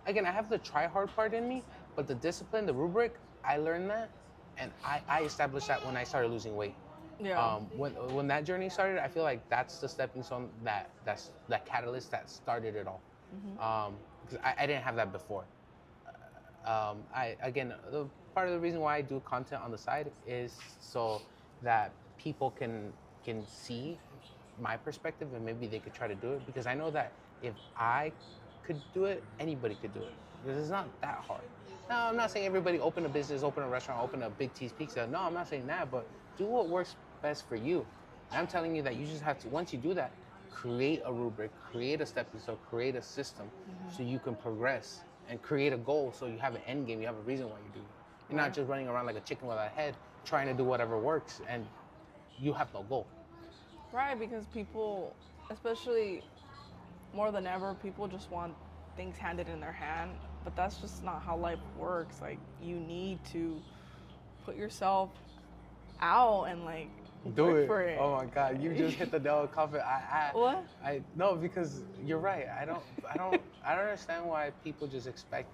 Again, I have the try hard part in me, but the discipline, the rubric, I learned that, and I established that when I started losing weight. Yeah. When that journey started, I feel like that's the stepping stone, that's that catalyst that started it all. Because I didn't have that before. The part of the reason why I do content on the side is so that people can see my perspective and maybe they could try to do it, because I know that if I could do it, anybody could do it, because it's not that hard. Now, I'm not saying everybody open a business, open a restaurant, open a Big T's Pizza. No, I'm not saying that, but do what works best for you. And I'm telling you that you just have to, once you do that, create a rubric, create a stepping stone, create a system so you can progress, and create a goal so you have an end game, you have a reason why you do it. You're not just running around like a chicken without a head trying to do whatever works and you have no goal. Right, because people, especially more than ever, people just want things handed in their hand, but that's just not how life works. Like, you need to put yourself out and like do it. For it. Oh my God, you just hit the nail on the coffin. What? No, because you're right. I don't understand why people just expect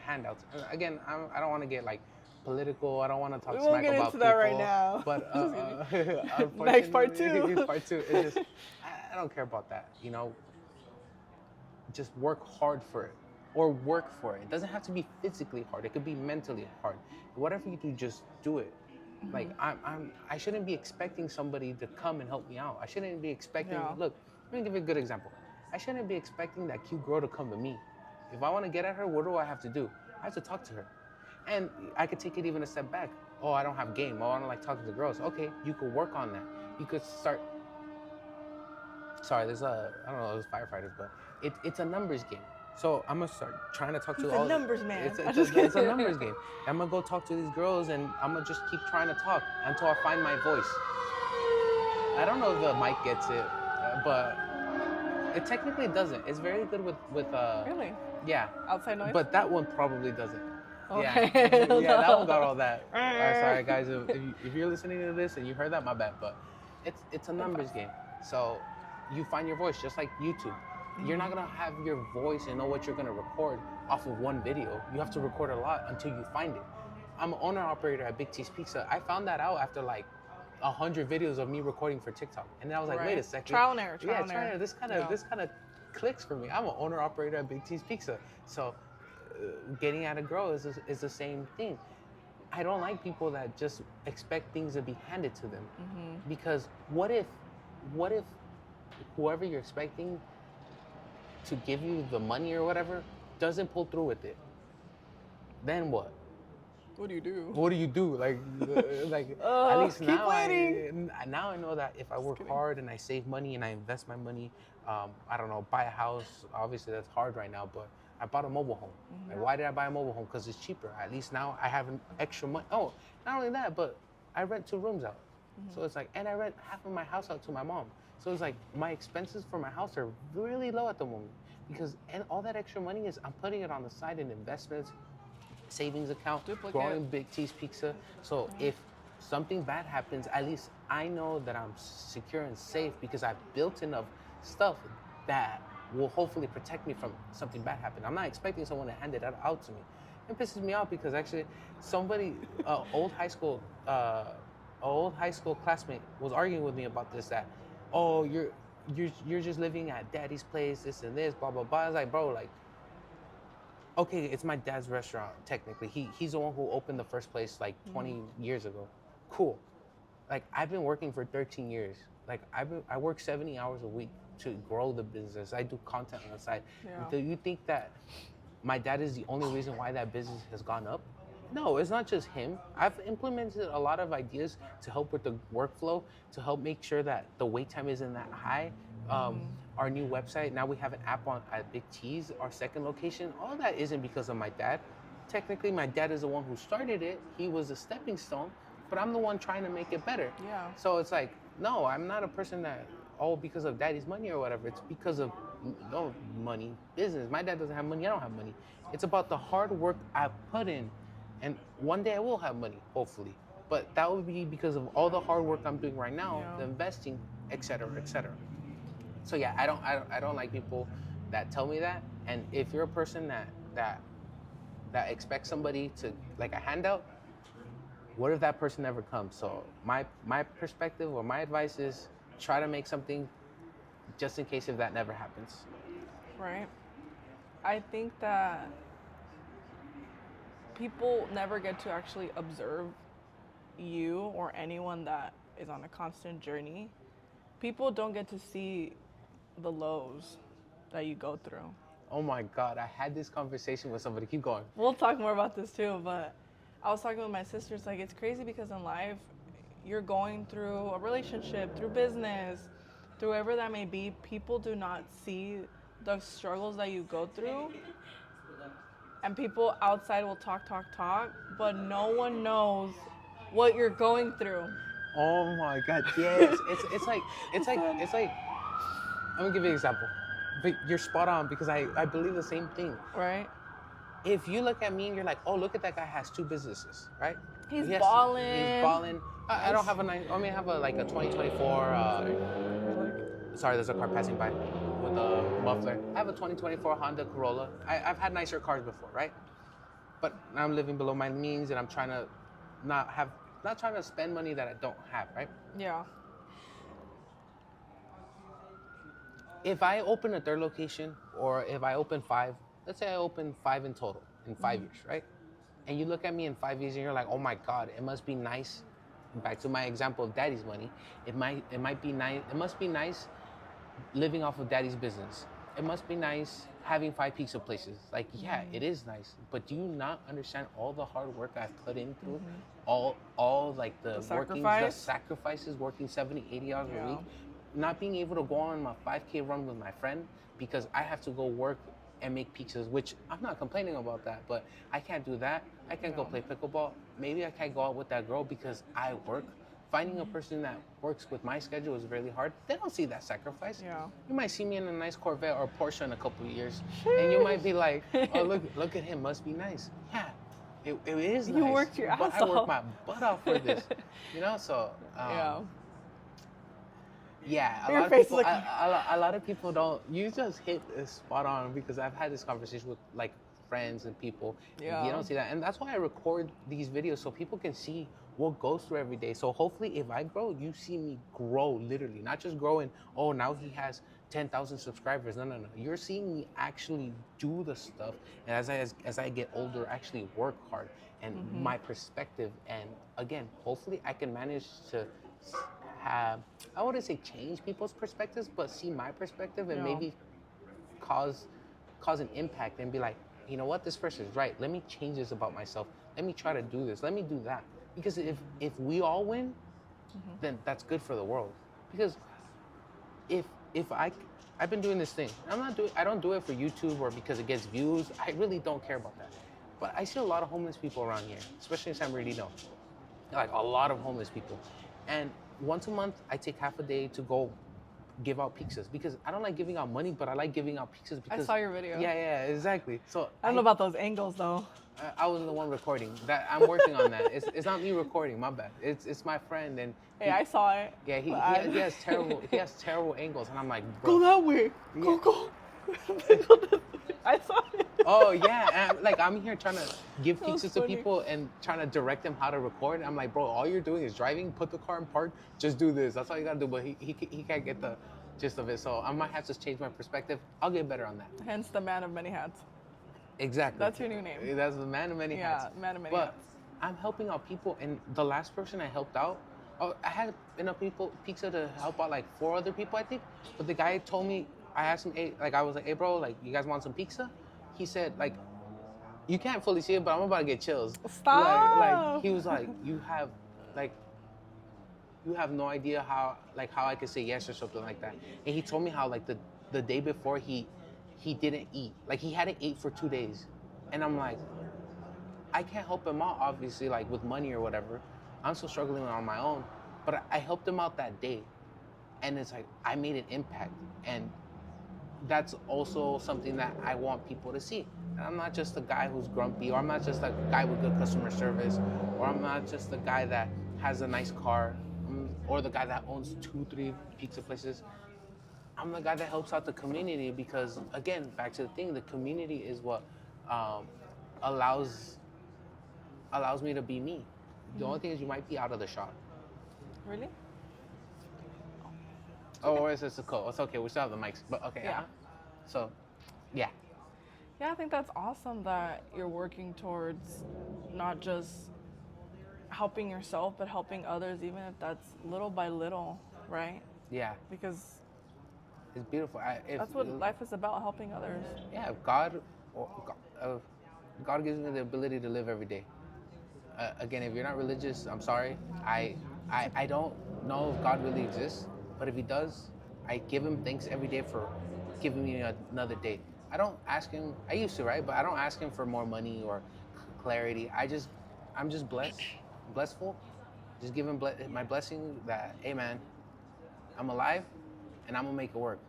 handouts. Again, I don't want to get like political. I don't want to talk smack about people. We won't get into that right now. But next part two. Part two. It's just I don't care about that. You know, just work hard for it, or work for it. It doesn't have to be physically hard. It could be mentally hard. Whatever you do, just do it. Like I shouldn't be expecting somebody to come and help me out. I shouldn't be expecting. Look, let me give you a good example. I shouldn't be expecting that cute girl to come to me. If I want to get at her, what do I have to do? I have to talk to her. And I could take it even a step back. oh, I don't have game. Oh, I don't like talking to girls. Okay, you could work on that. You could start. Sorry, there's I don't know, those firefighters, but it's a numbers game. So I'm gonna start trying to talk to all. He's a numbers man. It's a numbers game. I'm gonna go talk to these girls, and I'm gonna just keep trying to talk until I find my voice. I don't know if the mic gets it, but it technically doesn't. It's very good with Really? Yeah. Outside noise. But that one probably doesn't. Okay. Yeah, that one got all that. Sorry guys, if you're listening to this and you heard that, my bad. But it's a numbers game. So you find your voice just like YouTube. You're not gonna have your voice and know what you're gonna record off of one video. You have to record a lot until you find it. I'm an owner operator at Big T's Pizza. I found that out after like 100 videos of me recording for TikTok, and then I was like, wait a second. Trial and error. This kind of clicks for me. I'm an owner operator at Big T's Pizza, so getting at a girl is the same thing. I don't like people that just expect things to be handed to them, because what if whoever you're expecting to give you the money or whatever doesn't pull through with it? Then what? What do you do? What do you do? Like at least now I know that if I work hard and I save money and I invest my money, I don't know, buy a house. Obviously that's hard right now, but I bought a mobile home. Like, why did I buy a mobile home? Because it's cheaper. At least now I have an extra money. Oh, not only that, but I rent 2 rooms out. So it's like, and I rent half of my house out to my mom. So it's like my expenses for my house are really low at the moment, because and all that extra money is I'm putting it on the side in investments, savings account, growing Big T's Pizza. So if something bad happens, at least I know that I'm secure and safe because I've built enough stuff that will hopefully protect me from something bad happening. I'm not expecting someone to hand it out to me. It pisses me off because actually somebody, old high school classmate was arguing with me about this, that, oh, you're just living at daddy's place, this and this, blah, blah, blah. I was like, bro, like, okay, it's my dad's restaurant, technically. He's the one who opened the first place like 20 years ago. Cool. Like, I've been working for 13 years. Like, I work 70 hours a week to grow the business. I do content on the side. Yeah. Do you think that my dad is the only reason why that business has gone up? No, it's not just him. I've implemented a lot of ideas to help with the workflow, to help make sure that the wait time isn't that high. Our new website, now we have an app on at Big T's, our second location. All that isn't because of my dad. Technically, my dad is the one who started it. He was a stepping stone, but I'm the one trying to make it better. Yeah. So it's like, no, I'm not a person that, because of daddy's money or whatever. It's because of money, business. My dad doesn't have money, I don't have money. It's about the hard work I put in. And one day I will have money, hopefully. But that would be because of all the hard work I'm doing right now, the investing, et cetera, et cetera. So yeah, I don't like people that tell me that. And if you're a person that expects somebody to, like, a handout, what if that person never comes? So my perspective or my advice is try to make something just in case if that never happens. Right. I think that people never get to actually observe you or anyone that is on a constant journey. People don't get to see the lows that you go through. Oh my God, I had this conversation with somebody. Keep going. We'll talk more about this too, but I was talking with my sisters, like, it's crazy because in life, you're going through a relationship, through business, through whatever that may be. People do not see the struggles that you go through. And people outside will talk, but no one knows what you're going through. Oh my God, yes. It's like, I'm gonna give you an example. But you're spot on because I believe the same thing. Right. If you look at me and you're like, oh, look at that guy has 2 businesses, right? He's balling. He's balling. I don't have I have a 2024, sorry, there's a car passing by with a muffler. I have a 2024 Honda Corolla. I've had nicer cars before, right? But now I'm living below my means and I'm trying to not trying to spend money that I don't have, right? Yeah. If I open a 3rd location, or if I open 5, let's say I open 5 in total in 5 years, right? And you look at me in 5 years and you're like, oh my God, it must be nice. Back to my example of daddy's money, it must be nice living off of daddy's business. it must be nice having 5 pizza places. Like, yeah, it is nice. But do you not understand all the hard work I've put in through? All like the sacrifices, working 70, 80 hours a week, not being able to go on my 5K run with my friend because I have to go work and make pizzas, which I'm not complaining about that, but I can't do that. I can't go play pickleball. Maybe I can't go out with that girl because I work. Finding a person that works with my schedule is really hard. They don't see that sacrifice. Yeah. You might see me in a nice Corvette or Porsche in a couple of years, and you might be like, "Oh, look at him, must be nice." Yeah, it is nice. You worked your ass off. I worked my butt off for this, you know. So yeah, a lot of people don't. You just hit it spot on because I've had this conversation with like friends and people. Yeah. You don't see that, and that's why I record these videos so people can see what goes through every day. So hopefully, if I grow, you see me grow literally, not just growing. Oh, now he has 10,000 subscribers. No. You're seeing me actually do the stuff, and as I get older, actually work hard and my perspective. And again, hopefully, I can manage to have, I wouldn't say change people's perspectives, but see my perspective and maybe cause an impact and be like, you know what, this person is right. Let me change this about myself. Let me try to do this. Let me do that. Because if we all win, then that's good for the world. Because if I've been doing this thing, I don't do it for YouTube or because it gets views. I really don't care about that. But I see a lot of homeless people around here, especially in San Bernardino. Like a lot of homeless people. And once a month, I take half a day to go give out pizzas because I don't like giving out money, but I like giving out pizzas because I saw your video. Yeah, exactly. So I don't know about those angles though. I wasn't the one recording. That I'm working on that. It's not me recording. My bad. It's my friend and. Hey, I saw it. Yeah, he has terrible angles, and I'm like, bro. Go that way. Yeah. Go. I saw it. Oh yeah, and I'm here trying to give pizzas to people and trying to direct them how to record. I'm like, bro, all you're doing is driving. Put the car in park. Just do this. That's all you gotta do. But he can't get the gist of it. So I might have to change my perspective. I'll get better on that. Hence the man of many hats. Exactly. That's your new name. That's the man of many hats. Yeah, man of many hats. But I'm helping out people, and the last person I helped out, I had enough pizza to help out like 4 other people, I think. But the guy told me, I asked him, hey, I was like, hey, bro, you guys want some pizza? He said, you can't fully see it, but I'm about to get chills. Stop. He was like, you have no idea how I could say yes or something like that. And he told me how the day before he didn't eat. He hadn't ate for 2 days. And I'm like, I can't help him out, obviously, with money or whatever. I'm still struggling on my own. But I helped him out that day. And it's I made an impact. And that's also something that I want people to see. And I'm not just a guy who's grumpy, or I'm not just a guy with good customer service, or I'm not just the guy that has a nice car, or the guy that owns 2-3 pizza places. I'm the guy that helps out the community because, again, back to the thing, the community is what allows me to be me. The only thing is you might be out of the shot. Really? Oh, or is this a code? It's okay, we still have the mics, but okay. Yeah. So, yeah. Yeah, I think that's awesome that you're working towards not just helping yourself, but helping others, even if that's little by little, right? Yeah. Because it's beautiful. That's what life is about, helping others. Yeah, God gives me the ability to live every day. Again, if you're not religious, I'm sorry. I don't know if God really exists, but if He does, I give Him thanks every day for giving me another day. I don't ask Him. I used to, right? But I don't ask Him for more money or clarity. I'm just blessful. Just give Him my blessing that, hey man, I'm alive, and I'm gonna make it work.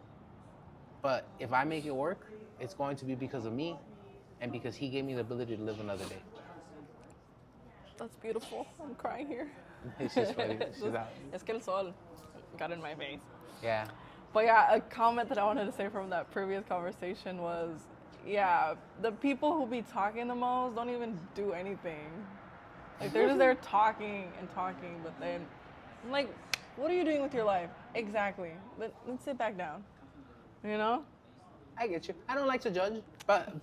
But if I make it work, it's going to be because of me and because He gave me the ability to live another day. That's beautiful. I'm crying here. It's just funny. She's out. Es que el sol got in my face. Yeah. But yeah, a comment that I wanted to say from that previous conversation was, yeah, the people who be talking the most don't even do anything. They're just there talking, but then I'm like, what are you doing with your life? Exactly. Let's sit back down. You know? I get you. I don't like to judge, but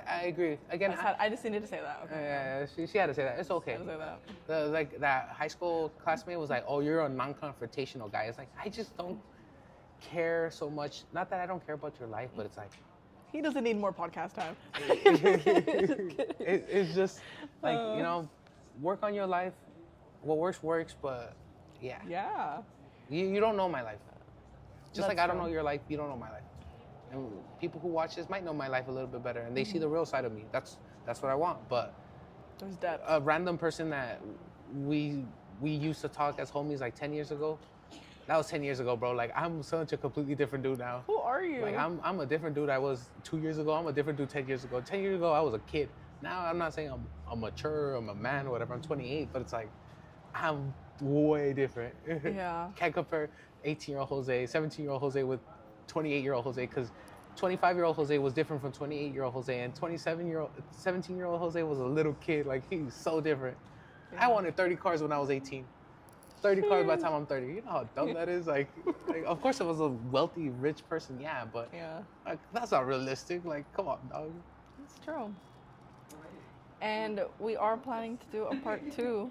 I agree. Again, I just needed to say that. Okay. Yeah, she had to say that. It's okay. I had to say that. That high school classmate was like, "Oh, you're a non-confrontational guy." It's like I just don't. care so much. Not that I don't care about your life, but it's like he doesn't need more podcast time. It's just like, you know, work on your life. What works, but yeah. Yeah. You don't know my life. Just That's like I don't true. know your life, you don't know my life. And people who watch this might know my life a little bit better, and they see the real side of me. That's what I want. But there's depth. A random person that we used to talk as homies like 10 years ago. That was 10 years ago, bro. Like, I'm such a completely different dude now. Who are you? Like, I'm a different dude I was 2 years ago. I'm a different dude 10 years ago. 10 years ago, I was a kid. Now, I'm not saying I'm mature, I'm a man or whatever. I'm 28, but it's like, I'm way different. Yeah. Can't compare 18-year-old Jose, 17-year-old Jose with 28-year-old Jose, because 25-year-old Jose was different from 28-year-old Jose, and 17-year-old Jose was a little kid. Like, he's so different. Yeah. I wanted 30 cars when I was 18. 30 cars by the time I'm 30. You know how dumb that is? Like, of course, if I was a wealthy, rich person, yeah, but like, that's not realistic. Like, come on, dog. It's true. And we are planning to do a part 2.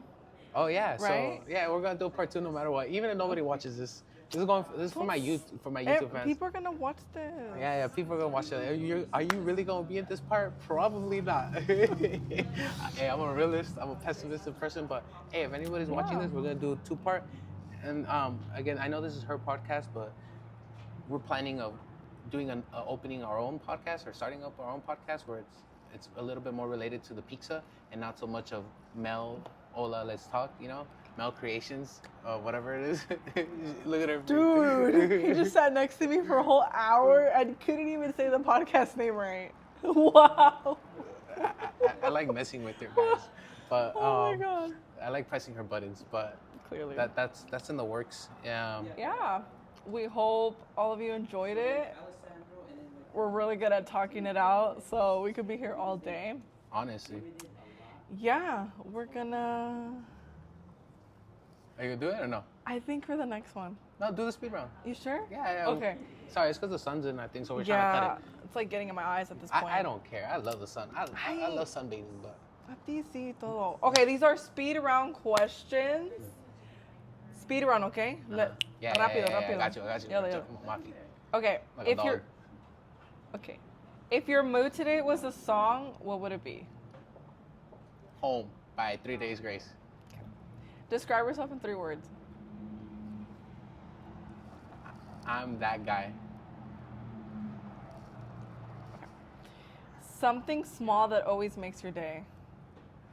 Oh yeah, right? So yeah, we're gonna do a part 2 no matter what. Even if nobody watches this, this is for my YouTube fans. People are gonna watch this. Yeah, people are gonna watch it. Are you really gonna be in this part? Probably not. Hey, I'm a realist. I'm a pessimistic person, but hey, if anybody's watching this, we're gonna do a 2-part. And again, I know this is her podcast, but we're planning of doing opening our own podcast or starting up our own podcast where it's a little bit more related to the pizza and not so much of Mel. Hola, let's talk, you know? Mel Creations, whatever it is. Look at her. Dude, he just sat next to me for a whole hour and couldn't even say the podcast name right. Wow. I like messing with her, guys. But oh my God. I like pressing her buttons, but clearly that's in the works. Yeah. We hope all of you enjoyed it. We're really good at talking it out, so we could be here all day. Honestly. Yeah, we're gonna... Are you gonna do it or no? I think for the next one. No, do the speed round. You sure? Yeah. Okay. Sorry, it's because the sun's in, I think, so we're trying to cut it. It's like getting in my eyes at this point. I don't care. I love the sun. I love sunbathing, but... Okay, these are speed round questions. Speed round, okay? Yeah, rápido. I got you. Okay, like if your mood today was a song, what would it be? Home by 3 Days Grace. Okay. Describe yourself in 3 words. I'm that guy. Okay. Something small that always makes your day.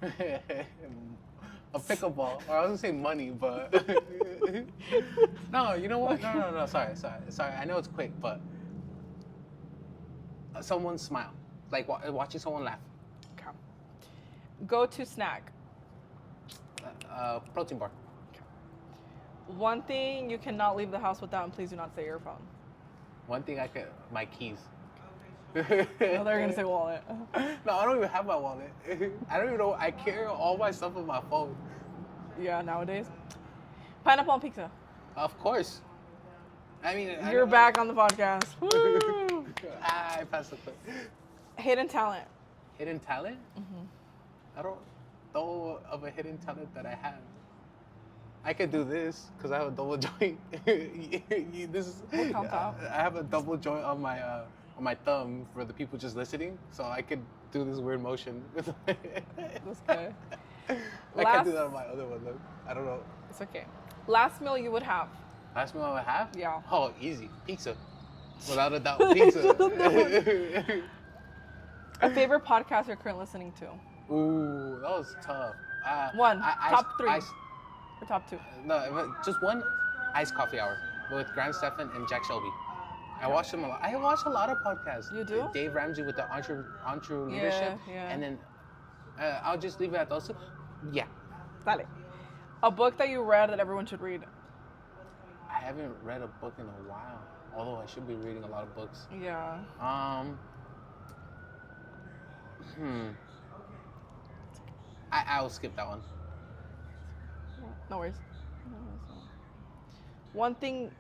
A pickleball, or I was gonna say money, but no. You know what? No. Sorry. I know it's quick, but someone's smile, like watching someone laugh. Okay. Go-to snack. Protein bar. Okay. One thing you cannot leave the house without, and please do not say your phone. One thing my keys. No, they're gonna say wallet. No, I don't even have my wallet. I don't even know. I carry all my stuff on my phone. Yeah, nowadays. Pineapple on pizza. Of course. I mean, you're back on the podcast. Woo! I passed the clip. Hidden talent. Hidden talent? Mm-hmm. I don't know of a hidden talent that I have. I could do this because I have a double joint. We'll count out. I have a double joint on my thumb for the people just listening, so I could do this weird motion. That's good. I can't do that on my other one, though. I don't know. It's okay. Last meal you would have? Last meal I would have? Yeah. Oh, easy. Pizza. Without a doubt, pizza. A favorite podcast you're currently listening to? Ooh, that was tough. One. Top 3. Or top 2? No, just one. Iced Coffee Hour with Grant Stephan and Jack Shelby. I watch them a lot. I watch a lot of podcasts. You do? Dave Ramsey with the entrepreneurship. Yeah. And then I'll just leave it at those two. Yeah. Dale. A book that you read that everyone should read. I haven't read a book in a while, although I should be reading a lot of books. Yeah. I'll skip that one. No worries. One thing.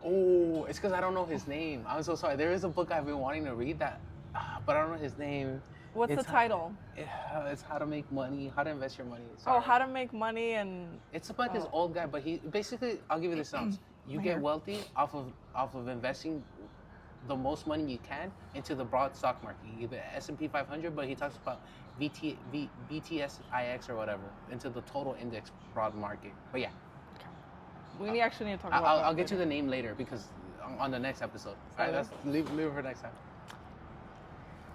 Oh, it's because I don't know his name. I'm so sorry. There is a book I've been wanting to read but I don't know his name. What's the title? It's How to Make Money, How to Invest Your Money. Sorry. Oh, How to Make Money and... It's about this old guy, but he basically, I'll give you the sounds. You get wealthy off of investing the most money you can into the broad stock market, either S&P 500, but he talks about BTSIX or whatever, into the total index broad market. But yeah. We actually need to talk about I'll get you the name later because on the next episode. All right, let's leave it for next time.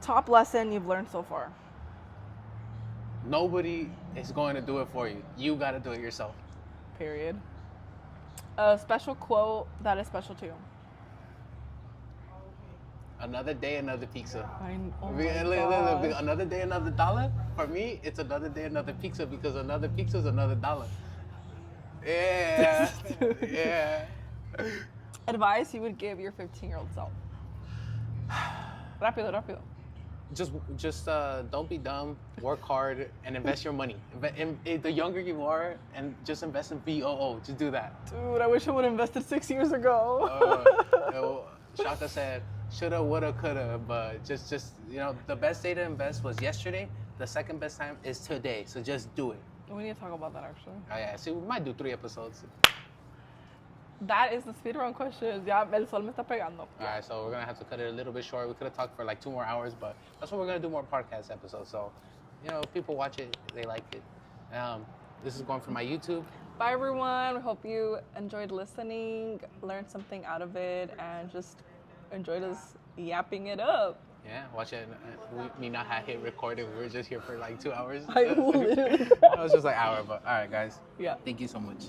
Top lesson you've learned so far? Nobody is going to do it for you. You got to do it yourself. Period. A special quote that is special to you? Another day, another pizza. Another day, another dollar. For me, it's another day, another pizza because another pizza is another dollar. Yeah. Yeah. Advice you would give your 15-year-old self? Rápido. Just don't be dumb. Work hard and invest your money. The younger you are, and just invest in VOO. Just do that. Dude, I wish I would have invested 6 years ago. Shaka said, shoulda, woulda, coulda, but just the best day to invest was yesterday. The second best time is today. So just do it. We need to talk about that actually. Oh yeah, see, we might do 3 episodes. That is the speedrun questions. Ya, el sol me está pegando. All right, so we're gonna have to cut it a little bit short. We could have talked for like 2 more hours, but that's what we're gonna do, more podcast episodes. So, if people watch it, they like it. This is going for my YouTube. Bye everyone. We hope you enjoyed listening, learned something out of it, and just enjoyed us yapping it up. Yeah, watch it. We not had hit recorded. We were just here for like 2 hours. I literally. It was just like an hour, but all right, guys. Yeah. Thank you so much.